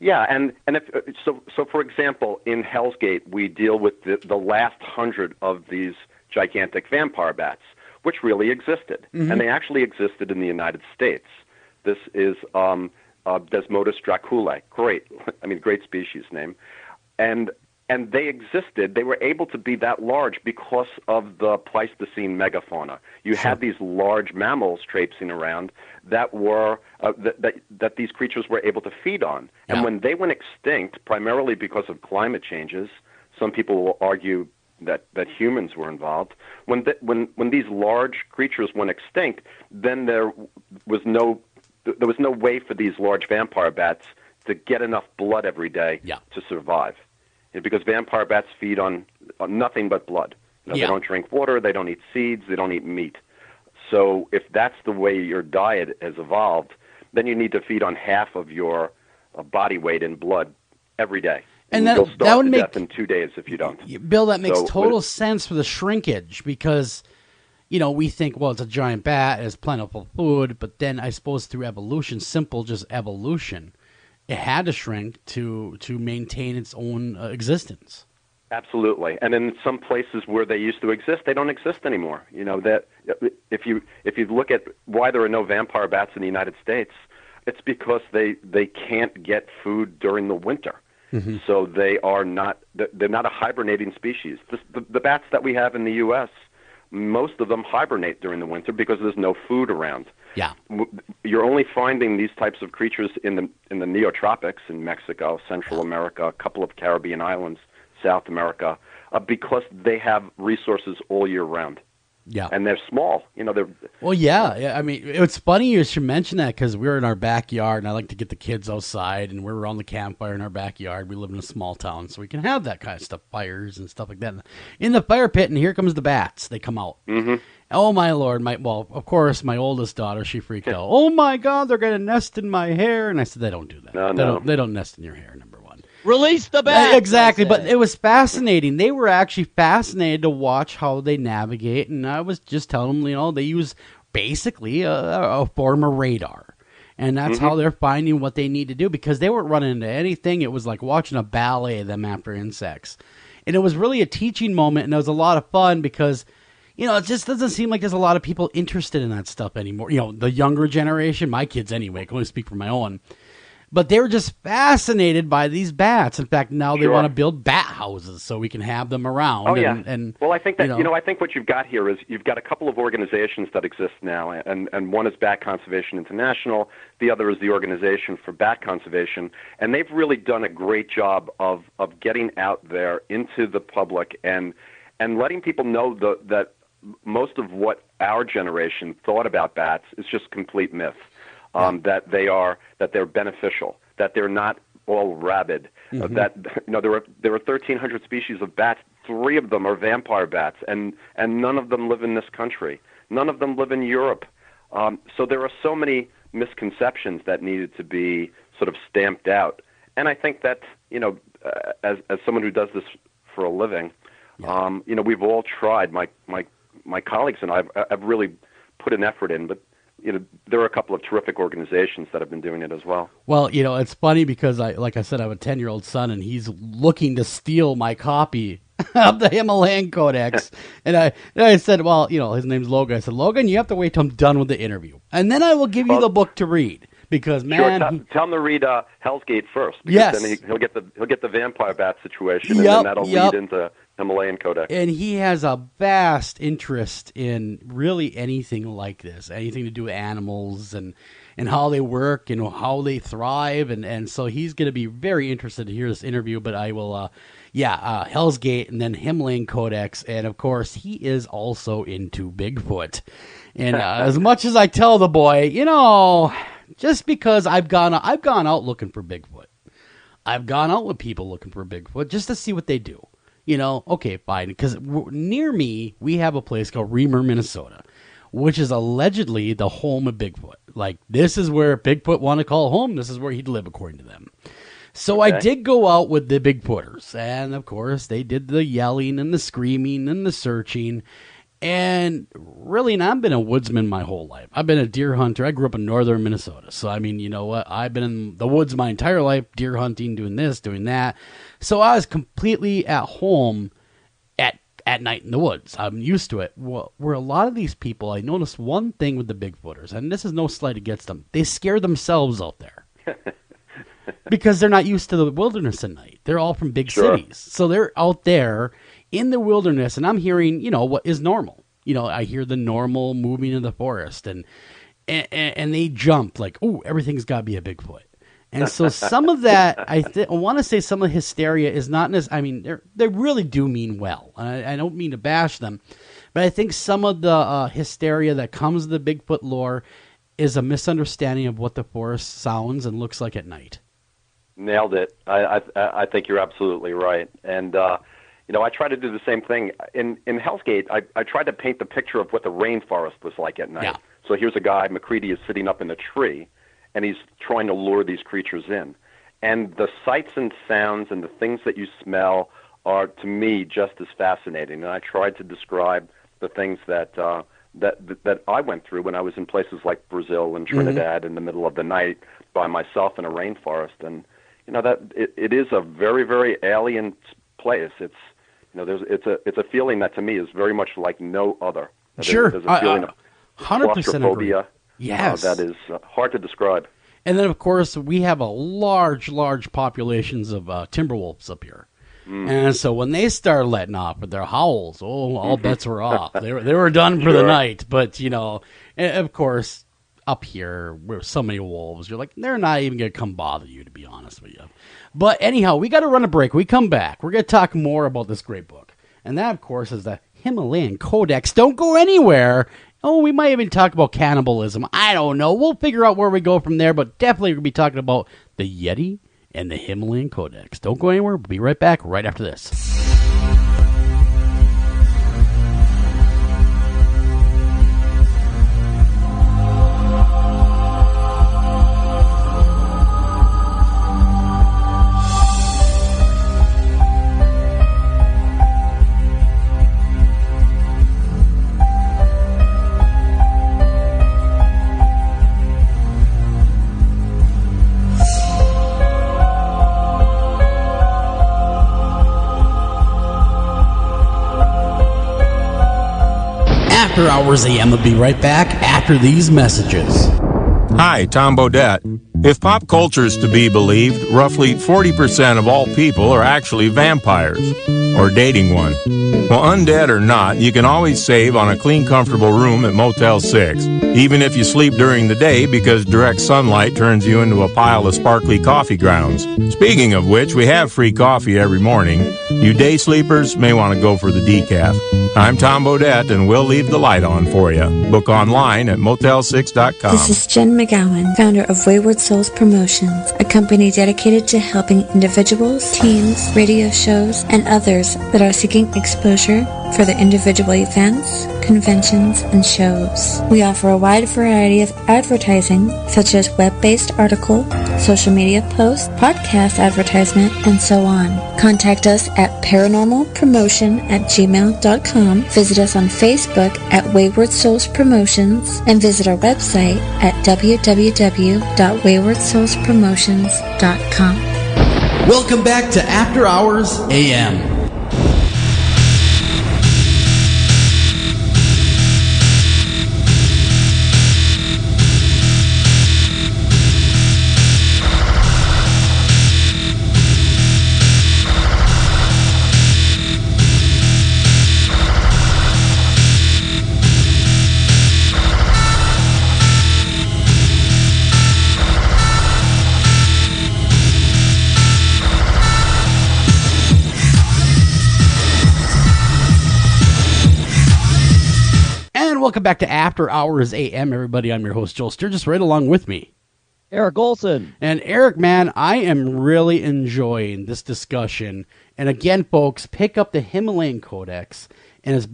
Yeah, and if so for example, in Hell's Gate, we deal with the last 100 of these gigantic vampire bats, which really existed, and they actually existed in the United States. This is Desmodus draculae. Great species name, and they existed. They were able to be that large because of the Pleistocene megafauna. You had these large mammals traipsing around that were that these creatures were able to feed on. And when they went extinct, primarily because of climate changes, some people will argue that humans were involved. When these large creatures went extinct, then there was no way for these large vampire bats to get enough blood every day to survive. Because vampire bats feed on nothing but blood. They don't drink water, they don't eat seeds, they don't eat meat. So if that's the way your diet has evolved, then you need to feed on half of your body weight in blood every day. And you'll starve to death in 2 days if you don't. Bill, that makes total sense for the shrinkage because, we think, well, it's a giant bat, it has plentiful food, but then I suppose through evolution, just evolution, it had to shrink to maintain its own existence. Absolutely, and in some places where they used to exist, they don't exist anymore. That if you look at why there are no vampire bats in the United States, it's because they can't get food during the winter. So they're not a hibernating species. The bats that we have in the U.S., most of them hibernate during the winter because there's no food around. Yeah, you're only finding these types of creatures in the neotropics in Mexico, Central America, a couple of Caribbean islands, South America, because they have resources all year round. Yeah. And they're small. They're... Well, yeah. I mean, it's funny you should mention that because we're in our backyard, and I like to get the kids outside, and we're around the campfire in our backyard. We live in a small town, so we can have that kind of stuff, fires and stuff like that. In the fire pit, and here comes the bats. They come out. Mm-hmm. Oh, my Lord. Of course, my oldest daughter, she freaked out. Oh, my God, they're going to nest in my hair. And I said, they don't do that. No. They don't nest in your hair, number one. Release the bats. Exactly, but it was fascinating. They were actually fascinated to watch how they navigate, and I was just telling them, they use basically a form of radar, and that's how they're finding what they need to do, because they weren't running into anything. It was like watching a ballet of them after insects, and it was really a teaching moment, and it was a lot of fun because, it just doesn't seem like there's a lot of people interested in that stuff anymore. The younger generation, my kids anyway, I can only speak for my own. But they were just fascinated by these bats. In fact, now they want to build bat houses so we can have them around. Oh, yeah. And well, I think that, I think what you've got here is you've got a couple of organizations that exist now, and one is Bat Conservation International, the other is the Organization for Bat Conservation, and they've really done a great job of getting out there into the public and letting people know that most of what our generation thought about bats is just complete myth. That they're beneficial, that they're not all rabid, that there are 1,300 species of bats. 3 of them are vampire bats, and none of them live in this country. None of them live in Europe. So there are so many misconceptions that needed to be sort of stamped out. And I think that as someone who does this for a living, we've all tried. My colleagues and I have really put an effort in, but. There are a couple of terrific organizations that have been doing it as well. Well, it's funny because like I said, I have a 10-year-old son, and he's looking to steal my copy of the Himalayan Codex. And I said, well, his name's Logan. I said, Logan, you have to wait till I'm done with the interview, and then I will give you the book to read. Because tell him to read Hell's Gate first. Because then he'll get the vampire bat situation, and then that'll lead into Himalayan Codex. And he has a vast interest in really anything like this, anything to do with animals and how they work and how they thrive, and so he's going to be very interested to hear this interview. But I will, Hell's Gate and then Himalayan Codex, and of course he is also into Bigfoot. And as much as I tell the boy, just because I've gone out looking for Bigfoot. I've gone out with people looking for Bigfoot just to see what they do. Okay, fine. Because near me, we have a place called Reamer, Minnesota, which is allegedly the home of Bigfoot. Like, this is where Bigfoot want to call home. This is where he'd live, according to them. So I did go out with the Bigfooters. And, of course, they did the yelling and the screaming and the searching. And really, I've been a woodsman my whole life. I've been a deer hunter. I grew up in northern Minnesota. So, I mean, you know what? I've been in the woods my entire life, deer hunting, doing this, doing that. So I was completely at home at night in the woods. I'm used to it. Well, where a lot of these people, I noticed one thing with the Bigfooters, and this is no slight against them. They scare themselves out there. Because they're not used to the wilderness at night. They're all from big cities. So they're out there in the wilderness, and I'm hearing, what is normal. I hear the normal moving in the forest, and they jump like, oh, everything's got to be a Bigfoot. And so some of that, I want to say some of the hysteria is not necessarily, I mean, they really do mean well. I don't mean to bash them, but I think some of the hysteria that comes with the Bigfoot lore is a misunderstanding of what the forest sounds and looks like at night. Nailed it. I think you're absolutely right. And, I try to do the same thing. In Hell's Gate, I tried to paint the picture of what the rainforest was like at night. Yeah. So here's a guy, MacCready, is sitting up in a tree, and he's trying to lure these creatures in. And the sights and sounds and the things that you smell are, to me, just as fascinating. And I tried to describe the things that I went through when I was in places like Brazil and Trinidad in the middle of the night by myself in a rainforest. And, that it is a very, very alien place. It's, it's a feeling that to me is very much like no other. Sure. There's a feeling of 100% claustrophobia. Agree. Yes. That is hard to describe. And then, of course, we have a large populations of timber wolves up here. And so when they start letting off with their howls, all bets were off. They were done for the night. But, of course, up here, where so many wolves, you're like, they're not even going to come bother you, to be honest with you. But anyhow, we got to run a break. We come back. We're going to talk more about this great book. And that, of course, is the Himalayan Codex. Don't go anywhere. Oh, we might even talk about cannibalism. I don't know. We'll figure out where we go from there, but definitely we're going to be talking about the Yeti and the Himalayan Codex. Don't go anywhere. We'll be right back right after this. After Hours AM will be right back after these messages. Hi, Tom Bodette. If pop culture is to be believed, roughly 40% of all people are actually vampires, or dating one. Well, undead or not, you can always save on a clean, comfortable room at Motel 6, even if you sleep during the day because direct sunlight turns you into a pile of sparkly coffee grounds. Speaking of which, we have free coffee every morning. You day sleepers may want to go for the decaf. I'm Tom Bodette, and we'll leave the light on for you. Book online at motel6.com. This is Jen McGowan, founder of Wayward Souls Promotions, a company dedicated to helping individuals, teams, radio shows, and others that are seeking exposure for their individual events, conventions, and shows. We offer a wide variety of advertising, such as web-based article, social media posts, podcast advertisement, and so on. Contact us at paranormalpromotion@gmail.com, visit us on Facebook at Wayward Souls Promotions, and visit our website at www.waywardsoulspromotions.com. Welcome back to After Hours AM. Welcome back to After Hours AM, everybody. I'm your host, Joel Sturgis, right along with me, Eric Olson. And Eric, man, I am really enjoying this discussion. And again, folks, pick up the Himalayan Codex. And it's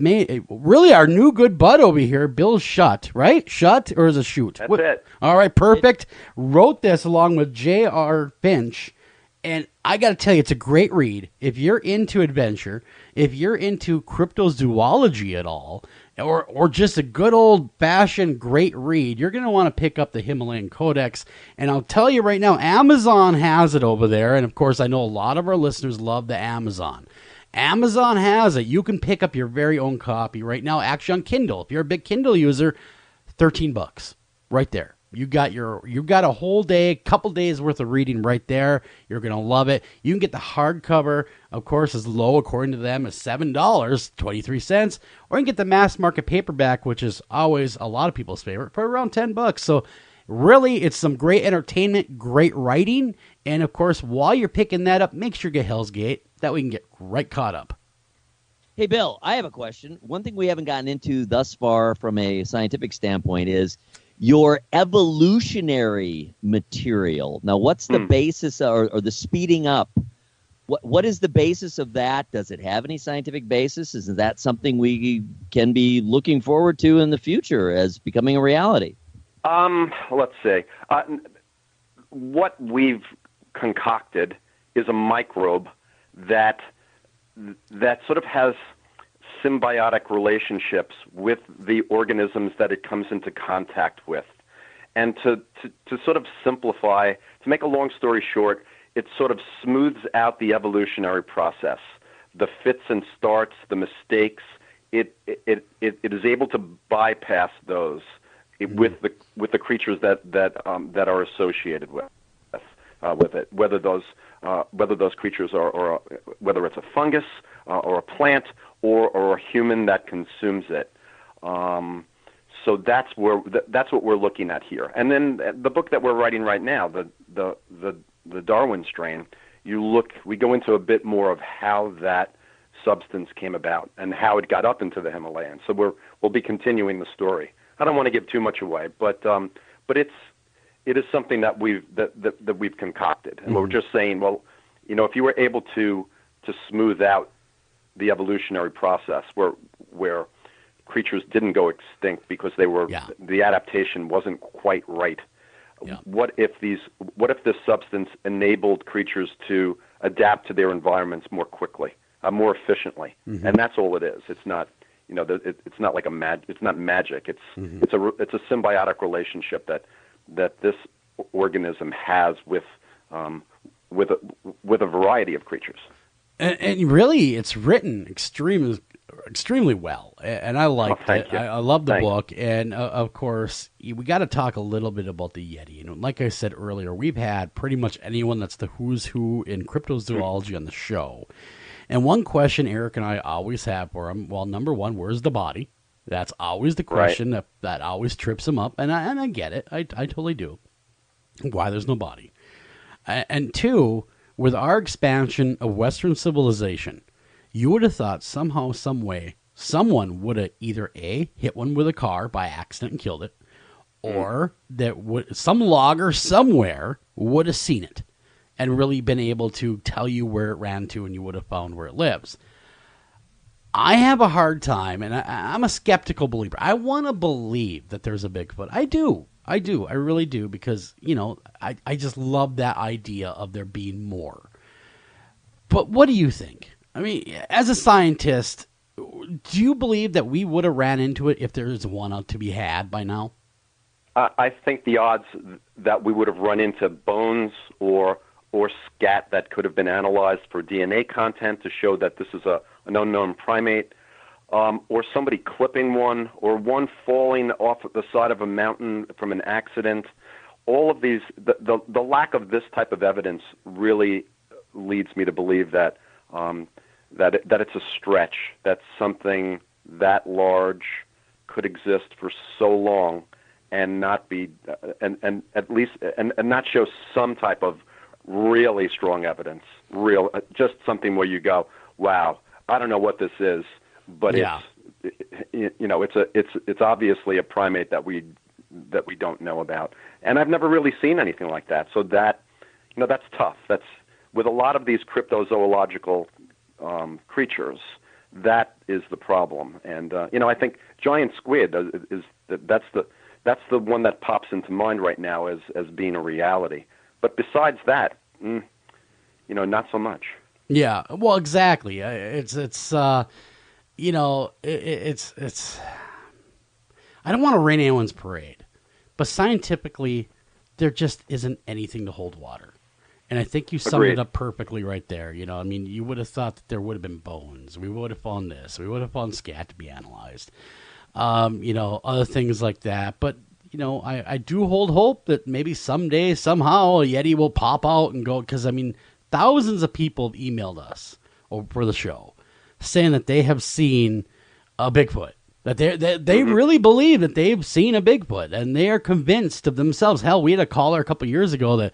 really our new good bud over here, Bill Schutt, right? Schutt, or is it Schutt? That's it. All right, perfect. Wrote this along with J.R. Finch. And I got to tell you, it's a great read. If you're into adventure, if you're into cryptozoology at all, or just a good old-fashioned great read, you're going to want to pick up the Himalayan Codex. And I'll tell you right now, Amazon has it over there. And, of course, I know a lot of our listeners love the Amazon. Amazon has it. You can pick up your very own copy right now, actually on Kindle. If you're a big Kindle user, $13 right there. You got a whole day, couple days worth of reading right there. You're going to love it. You can get the hardcover, of course, as low, according to them, as $7.23. Or you can get the mass market paperback, which is always a lot of people's favorite, for around $10. So really, it's some great entertainment, great writing. And, of course, while you're picking that up, make sure you get Hell's Gate. That way you can get right caught up. Hey, Bill, I have a question. One thing we haven't gotten into thus far from a scientific standpoint is your evolutionary material. Now, what's the basis or the speeding up? What is the basis of that? Does it have any scientific basis? Is that something we can be looking forward to in the future as becoming a reality? Let's see. What we've concocted is a microbe that sort of has symbiotic relationships with the organisms that it comes into contact with. And to sort of simplify, to make a long story short, it sort of smooths out the evolutionary process, the fits and starts, the mistakes. It is able to bypass those with the creatures that are associated with it, whether those creatures are whether it's a fungus or a plant or a human that consumes it. So that's what we're looking at here. And then the book that we're writing right now, the Darwin strain, we go into a bit more of how that substance came about and how it got up into the Himalayan. So we'll be continuing the story. I don't want to give too much away, but it is something that we've concocted, and we're just saying, well, if you were able to smooth out the evolutionary process where creatures didn't go extinct because the adaptation wasn't quite right. Yeah. What if this substance enabled creatures to adapt to their environments more quickly, more efficiently? Mm-hmm. And that's all it is. It's not, it's not like it's not magic. It's a symbiotic relationship that this organism has with a variety of creatures. And really, it's written extremely well, and I liked it. I love the book, and of course, we got to talk a little bit about the Yeti. And like I said earlier, we've had pretty much anyone that's the who's who in cryptozoology on the show. And one question Eric and I always have for him, well, number one, where's the body? That's always the question that always trips him up, and I get it. I totally do. Why there's no body. And two, with our expansion of Western civilization, you would have thought somehow, some way, someone would have either A, hit one with a car by accident and killed it, or that some logger somewhere would have seen it and really been able to tell you where it ran to, and you would have found where it lives. I have a hard time, and I'm a skeptical believer. I want to believe that there's a Bigfoot. I do. I really do, because, I just love that idea of there being more. But what do you think? I mean, as a scientist, do you believe that we would have ran into it if there's one out to be had by now? I think the odds that we would have run into bones or scat that could have been analyzed for DNA content to show that this is an unknown primate, or somebody clipping one, or one falling off the side of a mountain from an accident, all of these, the lack of this type of evidence really leads me to believe that it's a stretch, that something that large could exist for so long and not be and at least and not show some type of really strong evidence, just something where you go, wow, I don't know what this is, but it's obviously a primate that we don't know about, and I've never really seen anything like that. So that that's tough. That's with a lot of these cryptozoological creatures, that is the problem. And I think giant squid that's the one that pops into mind right now as being a reality. But besides that, not so much. Yeah, well, exactly. It's I don't want to rain anyone's parade, but scientifically, there just isn't anything to hold water. And I think you summed it up perfectly right there. You would have thought that there would have been bones. We would have found this. We would have found scat to be analyzed. Other things like that. But, I do hold hope that maybe someday, somehow, a Yeti will pop out and go. Because, thousands of people have emailed us for the show saying that they have seen a Bigfoot. That they really believe that they've seen a Bigfoot. And they are convinced of themselves. Hell, we had a caller a couple years ago that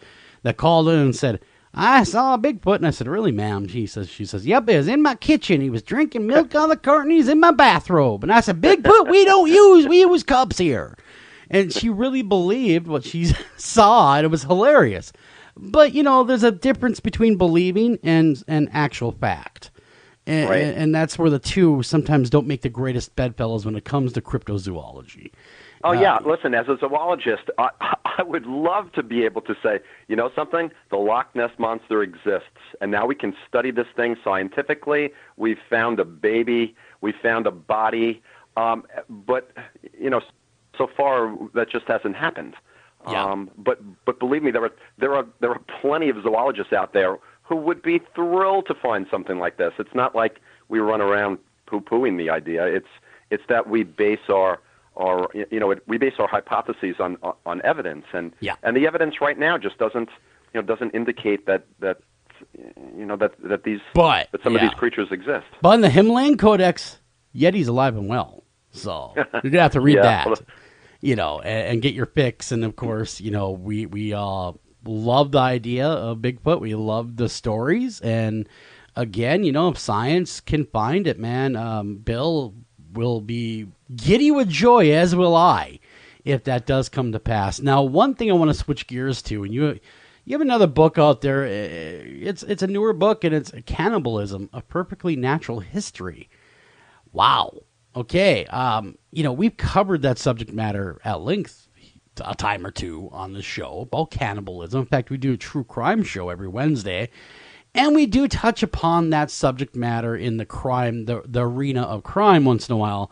called in and said, I saw a Bigfoot. And I said, really, ma'am? She says, yep, it was in my kitchen. He was drinking milk out of the carton. He's in my bathrobe. And I said, Bigfoot, we use cups here. And she really believed what she saw, and it was hilarious. But, there's a difference between believing and actual fact. And that's where the two sometimes don't make the greatest bedfellows when it comes to cryptozoology. Oh, yeah. Listen, as a zoologist, I would love to be able to say, something? The Loch Ness Monster exists, and now we can study this thing scientifically. We've found a baby. We found a body. But, so far that just hasn't happened. Yeah. But believe me, there are plenty of zoologists out there who would be thrilled to find something like this. It's not like we run around poo-pooing the idea. It's that we base our hypotheses on evidence, and the evidence right now just doesn't indicate that some of these creatures exist. But in the Himalayan Codex, Yeti's alive and well, so you're gonna have to read that, and get your fix. And of course, we love the idea of Bigfoot. We love the stories, and again, if science can find it, man, Bill will be giddy with joy, as will I, if that does come to pass. Now, one thing I want to switch gears to, and you have another book out there. It's a newer book, and it's Cannibalism, A Perfectly Natural History. Wow. Okay. We've covered that subject matter at length a time or two on the show about cannibalism. In fact, we do a true crime show every Wednesday, and we do touch upon that subject matter in the arena of crime once in a while.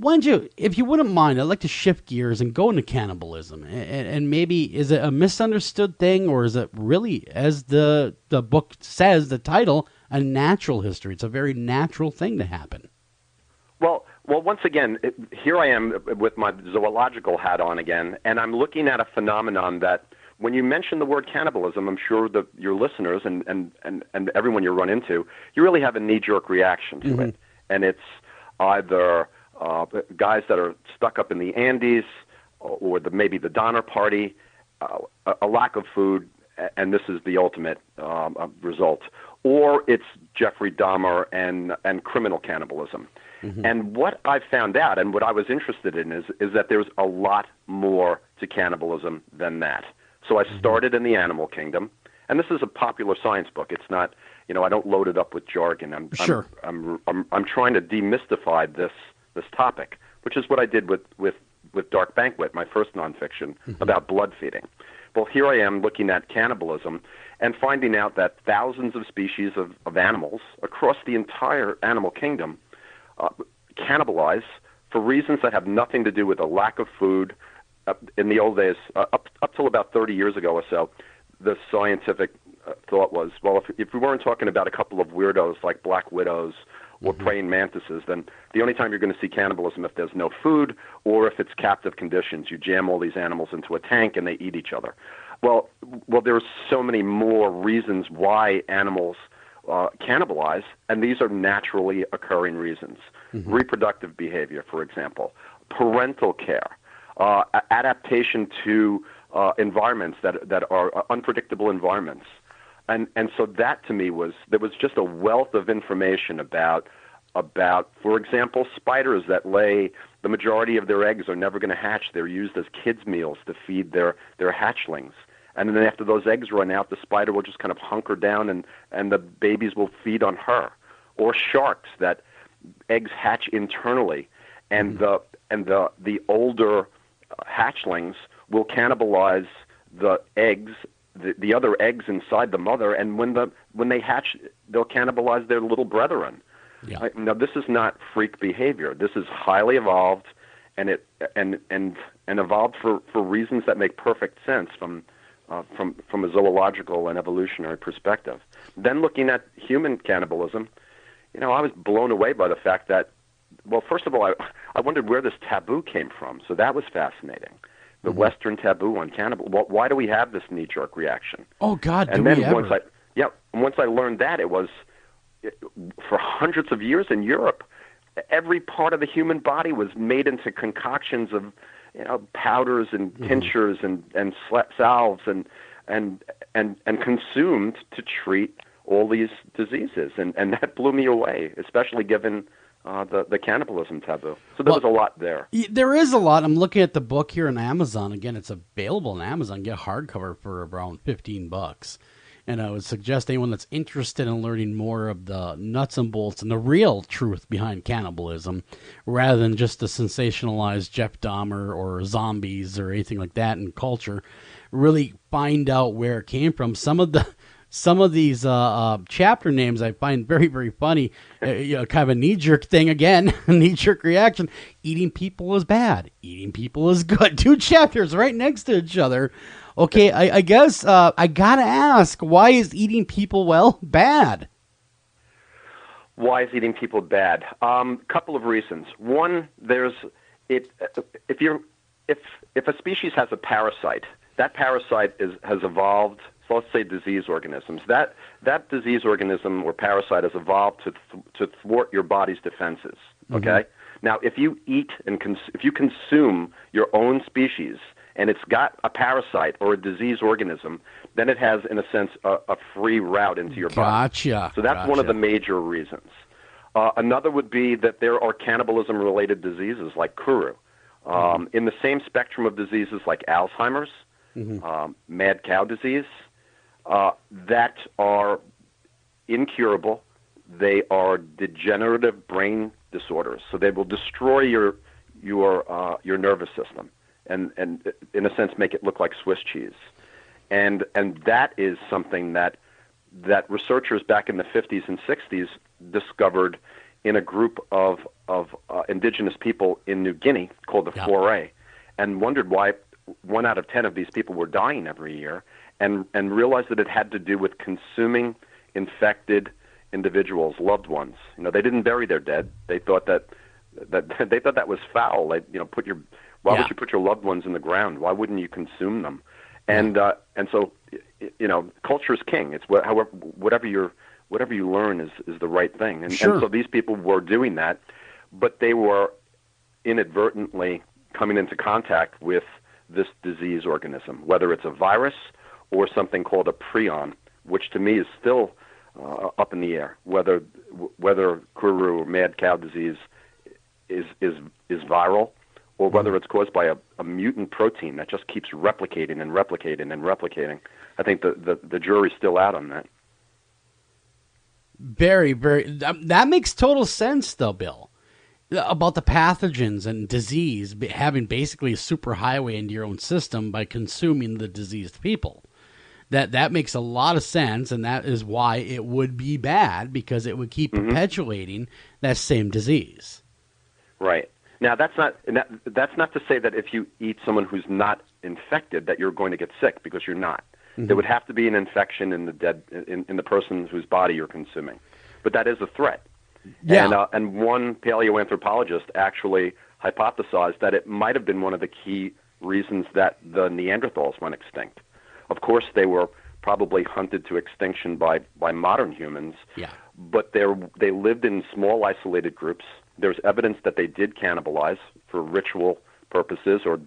If you wouldn't mind, I'd like to shift gears and go into cannibalism. And maybe, is it a misunderstood thing, or is it really, as the book says, the title, a natural history? It's a very natural thing to happen. Well, once again, here I am with my zoological hat on again, and I'm looking at a phenomenon that, when you mention the word cannibalism, I'm sure that your listeners and everyone you run into, you really have a knee-jerk reaction to it. And it's either guys that are stuck up in the Andes, or maybe the Donner Party, a lack of food, and this is the ultimate result. Or it's Jeffrey Dahmer and criminal cannibalism. And what I found out, and what I was interested in, is that there's a lot more to cannibalism than that. So I started in the animal kingdom, and this is a popular science book. It's not, I don't load it up with jargon. I'm trying to demystify this topic, which is what I did with Dark Banquet, my first nonfiction about blood feeding. Well, here I am looking at cannibalism and finding out that thousands of species of animals across the entire animal kingdom cannibalize for reasons that have nothing to do with a lack of food. In the old days, up till about 30 years ago or so, the scientific thought was, well, if we weren't talking about a couple of weirdos like black widows or praying mantises, then the only time you're going to see cannibalism if there's no food, or if it's captive conditions. You jam all these animals into a tank and they eat each other. Well, there's so many more reasons why animals cannibalize, and these are naturally occurring reasons. Reproductive behavior, for example, parental care, adaptation to environments that are unpredictable environments. And so that, to me, there was just a wealth of information about, for example, spiders that lay, the majority of their eggs are never going to hatch. They're used as kids' meals to feed their hatchlings. And then after those eggs run out, the spider will just kind of hunker down and the babies will feed on her. Or sharks, that eggs hatch internally, and the older hatchlings will cannibalize the eggs, the other eggs inside the mother, and when they hatch, they'll cannibalize their little brethren. Yeah. Now, this is not freak behavior. This is highly evolved, and evolved for reasons that make perfect sense from a zoological and evolutionary perspective. Then looking at human cannibalism, I was blown away by the fact that, well, first of all, I wondered where this taboo came from. So that was fascinating. The Western taboo on cannibal. Well, why do we have this knee-jerk reaction? Oh God! And then once I learned that, it was for hundreds of years in Europe, every part of the human body was made into concoctions of powders and tinctures and salves and consumed to treat all these diseases, and that blew me away, especially given the cannibalism taboo. So there was a lot there. There is a lot. I'm looking at the book here on Amazon. Again, it's available on Amazon. Get hardcover for around $15. And I would suggest anyone that's interested in learning more of the nuts and bolts and the real truth behind cannibalism, rather than just the sensationalized Jeff Dahmer or zombies or anything like that in culture, really find out where it came from. Some of these chapter names I find very, very funny. Kind of a knee-jerk thing again, a knee-jerk reaction. Eating people is bad. Eating people is good. 2 chapters right next to each other. Okay, I guess I gotta ask, why is eating people, bad? Why is eating people bad? Couple of reasons. One, if a species has a parasite, that parasite has evolved. So let's say disease organisms. That disease organism or parasite has evolved to thwart your body's defenses. Okay. Now, if you eat if you consume your own species, and it's got a parasite or a disease organism, then it has, in a sense, a free route into your body. Gotcha. So that's one of the major reasons. Another would be that there are cannibalism-related diseases like kuru. In the same spectrum of diseases like Alzheimer's, mad cow disease, that are incurable. They are degenerative brain disorders, so they will destroy your nervous system and in a sense make it look like Swiss cheese. And that is something that researchers back in the 50s and 60s discovered in a group of indigenous people in New Guinea called the Foray, and wondered why 1 out of 10 of these people were dying every year, and realized that it had to do with consuming infected individuals, loved ones. They didn't bury their dead. They thought that was foul. Why would you put your loved ones in the ground? Why wouldn't you consume them? And so culture is king. It's whatever you learn is the right thing. And so these people were doing that, but they were inadvertently coming into contact with this disease organism, whether it's a virus or something called a prion, which to me is still up in the air, whether kuru or mad cow disease is viral, or whether it's caused by a mutant protein that just keeps replicating and replicating and replicating. I think the jury's still out on that. Very, very. That makes total sense, though, Bill, about the pathogens and disease having basically a superhighway into your own system by consuming the diseased people. That makes a lot of sense, and that is why it would be bad, because it would keep perpetuating that same disease. Right. Now, that's not to say that if you eat someone who's not infected that you're going to get sick, because you're not. There would have to be an infection in the person whose body you're consuming. But that is a threat. Yeah. And one paleoanthropologist actually hypothesized that it might have been one of the key reasons that the Neanderthals went extinct. Of course, they were probably hunted to extinction by modern humans, but they lived in small, isolated groups. There's evidence that they did cannibalize for ritual purposes or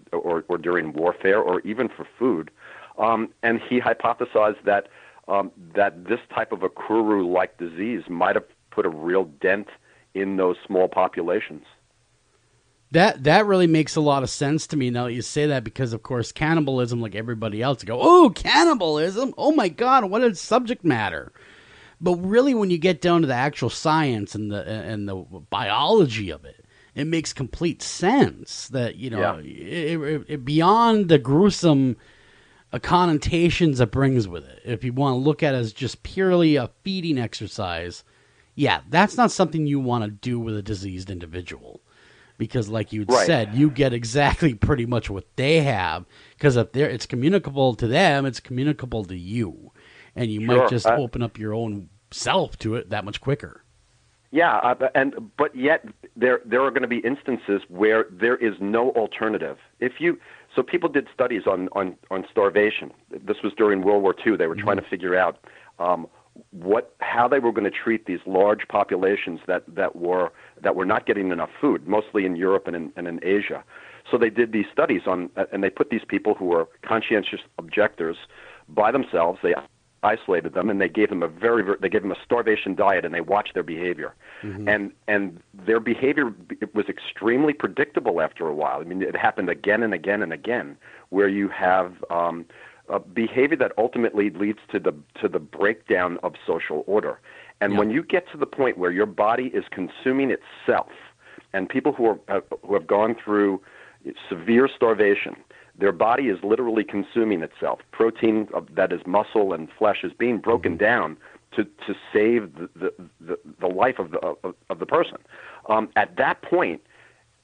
during warfare or even for food. And he hypothesized that this type of a kuru-like disease might have put a real dent in those small populations. That really makes a lot of sense to me now that you say that, because, of course, cannibalism, like everybody else, go, oh, cannibalism? Oh, my God, what a subject matter. But really, when you get down to the actual science and the biology of it, it makes complete sense that, it beyond the gruesome connotations it brings with it, if you want to look at it as just purely a feeding exercise, that's not something you want to do with a diseased individual. Because, like you said, you get exactly pretty much what they have. Because if it's communicable to them, it's communicable to you, and you might just open up your own self to it that much quicker. Yeah, but yet there are going to be instances where there is no alternative. So people did studies on starvation. This was during World War II. They were trying to figure out how they were going to treat these large populations that were not getting enough food, mostly in Europe and in Asia. So they did these studies and they put these people who were conscientious objectors by themselves. They isolated them and they gave them a starvation diet, and they watched their behavior. And their behavior was extremely predictable after a while. I mean, it happened again and again and again, where you have a behavior that ultimately leads to the breakdown of social order. And when you get to the point where your body is consuming itself, and people who have gone through severe starvation, their body is literally consuming itself. Protein that is muscle and flesh is being broken down to save the life of the person. At that point,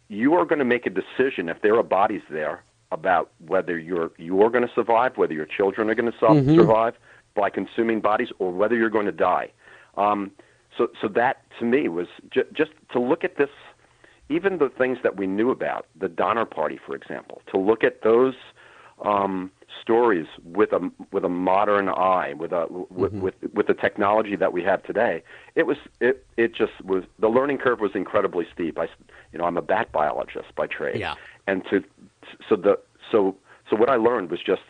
you are going to make a decision, if there are bodies there, about whether you're going to survive, whether your children are going to survive by consuming bodies, or whether you're going to die. So that, to me, was just to look at this, even the things that we knew about, the Donner Party, for example, to look at those stories with a modern eye, with the technology that we have today. It just was, the learning curve was incredibly steep. I'm a bat biologist by trade, and so what I learned was just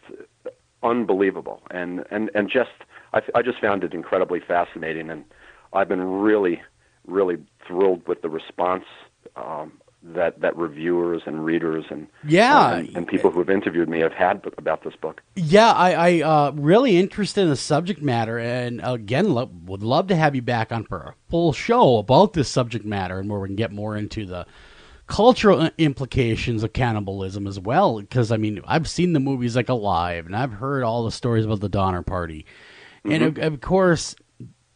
unbelievable, and just I just found it incredibly fascinating, and I've been really thrilled with the response that reviewers and readers and people who have interviewed me have had about this book. Yeah, I really interested in the subject matter, and again, would love to have you back on for a full show about this subject matter, and where we can get more into the cultural implications of cannibalism as well. Because I mean, I've seen the movies like Alive, and I've heard all the stories about the Donner Party, and of course,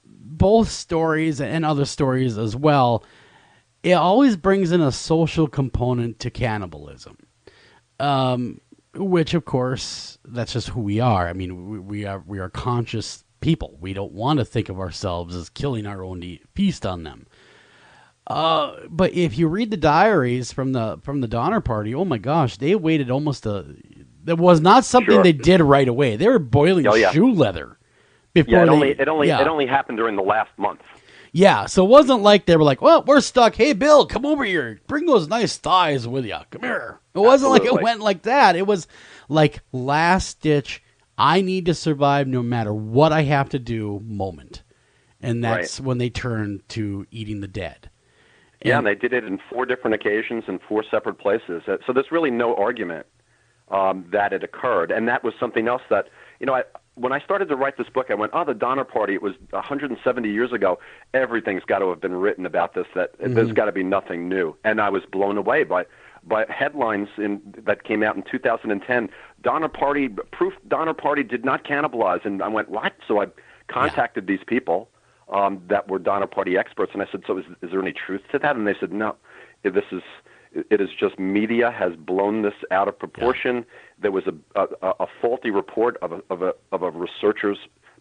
both stories and other stories as well. It always brings in a social component to cannibalism, which, of course, that's just who we are. I mean, we are conscious people. We don't want to think of ourselves as killing our own to feast on them. But if you read the diaries from the Donner Party, oh my gosh, they waited almost that was not something they did right away. They were boiling shoe leather before it only happened during the last month. Yeah, so it wasn't like they were like, well, we're stuck. Hey, Bill, come over here. Bring those nice thighs with you. Come here. It wasn't like it went like that. It was like last ditch, I need to survive no matter what I have to do moment. And that's when they turned to eating the dead. And they did it in 4 different occasions in 4 separate places. So there's really no argument that it occurred. And that was something else that, when I started to write this book, I went, the Donner Party, it was 170 years ago. Everything's got to have been written about this. There's got to be nothing new. And I was blown away by headlines that came out in 2010. Proof Donner Party did not cannibalize. And I went, what? So I contacted these people that were Donner Party experts, and I said, so is there any truth to that? And they said, no, it is just media has blown this out of proportion. Yeah. There was a faulty report of a researcher's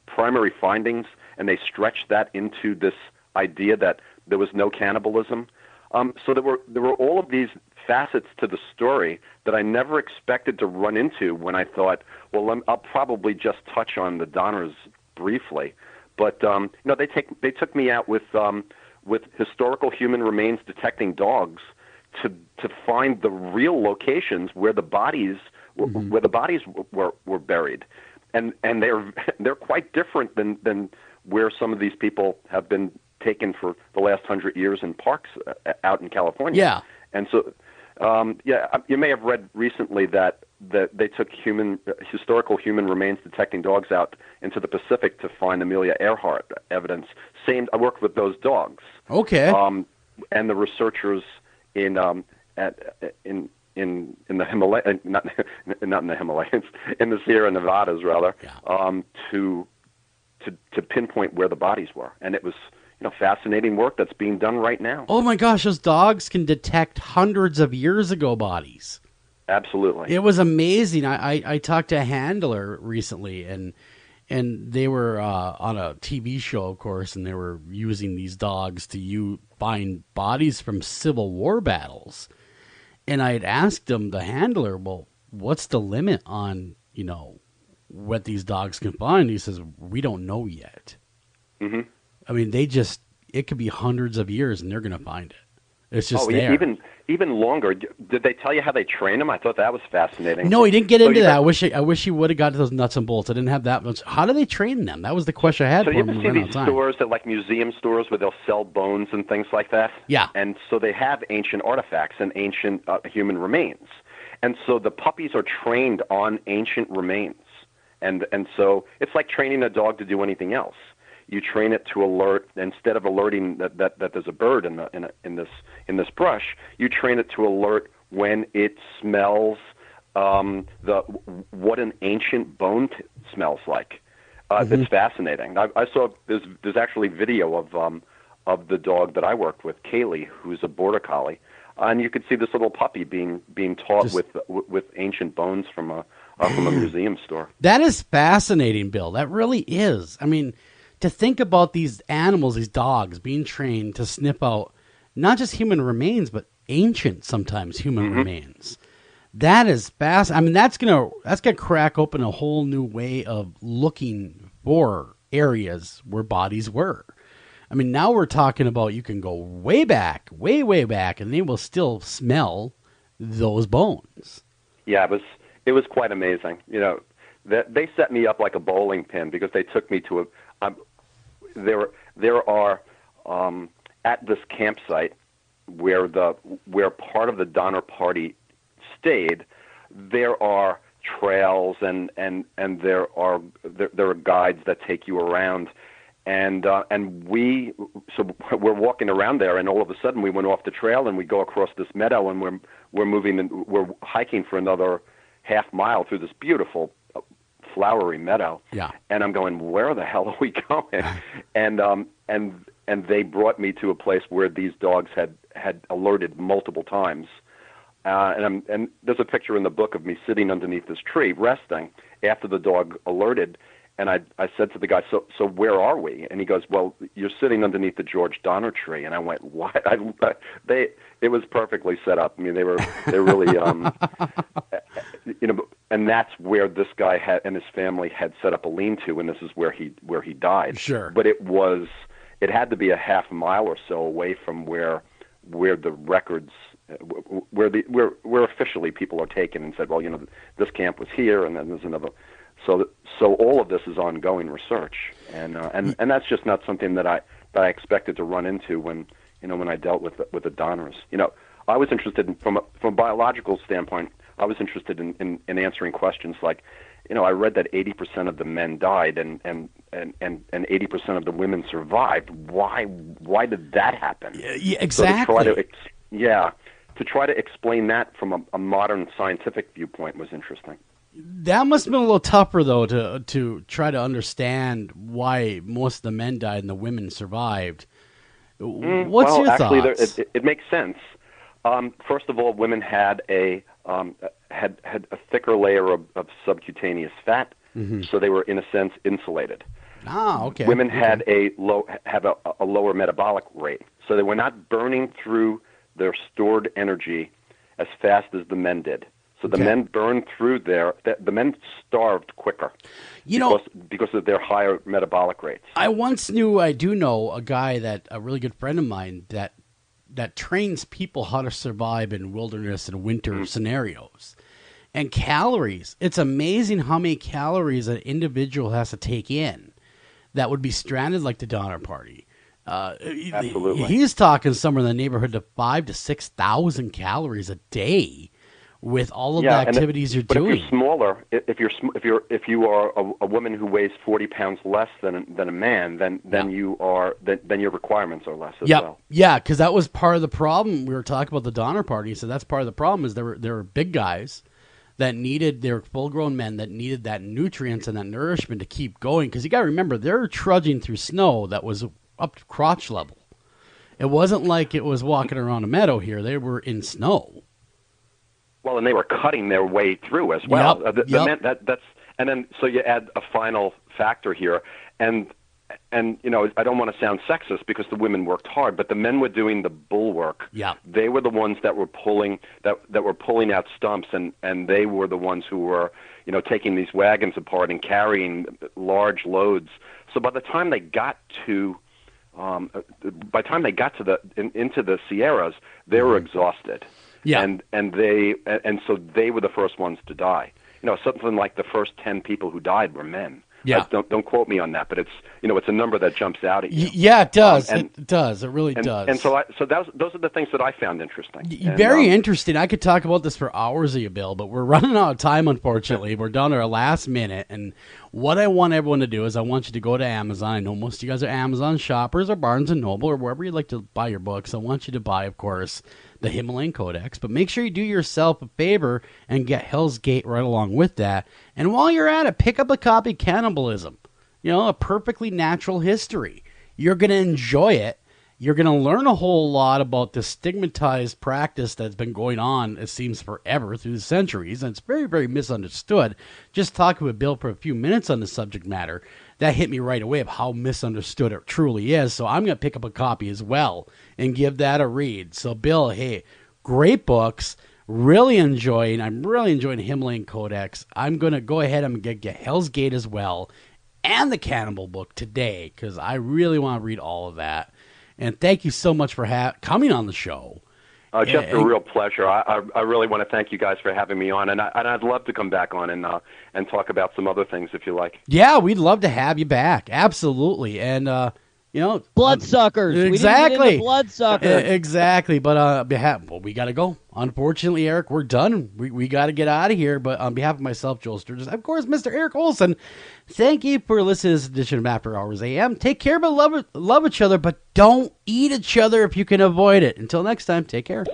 primary findings, and they stretched that into this idea that there was no cannibalism. So there were all of these facets to the story that I never expected to run into when I thought, well, I'll probably just touch on the Donners briefly. But they took me out with historical human remains detecting dogs to find the real locations where the bodies were buried, and they're quite different than where some of these people have been taken for the last 100 years in parks out in California. Yeah, and so you may have read recently that they took historical human remains detecting dogs out into the Pacific to find Amelia Earhart evidence. I worked with those dogs. Okay. And the researchers in the Himalayan, not in the Himalayas, in the Sierra Nevadas rather, to pinpoint where the bodies were, and it was fascinating work that's being done right now. Oh my gosh, those dogs can detect hundreds of years ago bodies. Absolutely. It was amazing. I talked to a handler recently, and they were on a TV show, of course, and they were using these dogs to find bodies from Civil War battles. And I had asked him, the handler, well, what's the limit on, what these dogs can find? He says, we don't know yet. Mm-hmm. I mean, it could be hundreds of years, and they're going to find it. It's just there. Even longer. Did they tell you how they train them? I thought that was fascinating. No, he didn't get into that. I wish he would have got to those nuts and bolts. I didn't have that much. How do they train them? That was the question I had. So for you ever see these stores that like museum stores where they'll sell bones and things like that? Yeah. And so they have ancient artifacts and ancient human remains, and so the puppies are trained on ancient remains, and so it's like training a dog to do anything else. You train it to alert, instead of alerting that there's a bird in this brush. You train it to alert when it smells what an ancient bone smells like. It's fascinating. I saw there's actually video of the dog that I worked with, Kaylee, who's a border collie, and you could see this little puppy being taught with ancient bones from a museum store. That is fascinating, Bill. That really is. I mean, to think about these animals, these dogs, being trained to sniff out not just human remains, but ancient sometimes human remains. That is fascinating. I mean, that's gonna crack open a whole new way of looking for areas where bodies were. I mean, now we're talking about you can go way back, way back, and they will still smell those bones. Yeah, it was quite amazing. they set me up like a bowling pin because they took me to there are at this campsite where part of the Donner Party stayed, there are trails and there are guides that take you around, and we're walking around there, and all of a sudden we went off the trail and we go across this meadow, and we're hiking for another half mile through this beautiful flowery meadow. Yeah. And I'm going, where the hell are we going? and they brought me to a place where these dogs had alerted multiple times. And there's a picture in the book of me sitting underneath this tree resting after the dog alerted. And I said to the guy, so where are we? And he goes, well, you're sitting underneath the George Donner tree. And I went, what? It was perfectly set up. I mean, they're really, and that's where this guy and his family had set up a lean-to, and this is where he died. Sure. But it had to be a half mile or so away from where the records, where officially people are taken and said, well, this camp was here, and then there's another. So all of this is ongoing research, and that's just not something that I expected to run into when I dealt with the Donners. I was interested from a biological standpoint. I was interested in answering questions like, I read that 80% of the men died and 80% of the women survived. Why did that happen? Yeah, exactly. So to try to explain that from a modern scientific viewpoint was interesting. That must have been a little tougher, though, to try to understand why most of the men died and the women survived. What's your thoughts? It makes sense. First of all, women had a thicker layer of subcutaneous fat, so they were, in a sense, insulated. Ah, okay. Women had a lower metabolic rate, so they were not burning through their stored energy as fast as the men did. So the men burned through the men starved quicker because of their higher metabolic rates. I do know a guy a really good friend of mine that trains people how to survive in wilderness and winter scenarios. And calories, it's amazing how many calories an individual has to take in that would be stranded like the Donner Party. Absolutely. He's talking somewhere in the neighborhood of 5,000 to 6,000 calories a day with all of the activities you're doing. But if you're smaller, if you are a woman who weighs 40 pounds less than a man, then your requirements are less as well. Yeah, because that was part of the problem. We were talking about the Donner Party, so that's part of the problem is there were big guys that they were full-grown men that needed that nutrients and that nourishment to keep going. Because you got to remember, they're trudging through snow that was up to crotch level. It wasn't like it was walking around a meadow here. They were in snow. Well, and they were cutting their way through as well. And then so you add a final factor here, and I don't want to sound sexist because the women worked hard, but the men were doing the bull work. Yeah, they were the ones that were pulling out stumps, and they were the ones who were taking these wagons apart and carrying large loads. So by the time they got to into the Sierras, they were exhausted. Yeah, and so they were the first ones to die. Something like the first 10 people who died were men. Yeah, don't quote me on that, but it's a number that jumps out at you. Yeah, it does. It does. It really does. And so those are the things that I found interesting. Very interesting. I could talk about this for hours of you, Bill, but we're running out of time. Unfortunately, we're down to our last minute, and what I want everyone to do is I want you to go to Amazon. I know most of you guys are Amazon shoppers or Barnes & Noble or wherever you like to buy your books. I want you to buy, of course, the Himalayan Codex, but make sure you do yourself a favor and get Hell's Gate right along with that. And while you're at it, pick up a copy of Cannibalism, a perfectly natural history. You're going to enjoy it. You're going to learn a whole lot about the stigmatized practice that's been going on, it seems, forever through the centuries, and it's very, very misunderstood. Just talking with Bill for a few minutes on the subject matter, that hit me right away of how misunderstood it truly is. So I'm going to pick up a copy as well and give that a read. So, Bill, hey, great books. I'm really enjoying Himalayan Codex. I'm going to go ahead and get Hell's Gate as well and the Cannibal book today because I really want to read all of that. And thank you so much for coming on the show. Just a real pleasure. I really want to thank you guys for having me on, and I'd love to come back on and talk about some other things if you like. Yeah, we'd love to have you back. Absolutely. And, bloodsuckers. Exactly. We didn't get into bloodsuckers. Exactly. But we got to go. Unfortunately, Eric, we're done. We got to get out of here. But on behalf of myself, Joel Sturgis, of course, Mr. Eric Olson, thank you for listening to this edition of After Hours AM. Take care, but love each other, but don't eat each other if you can avoid it. Until next time, take care.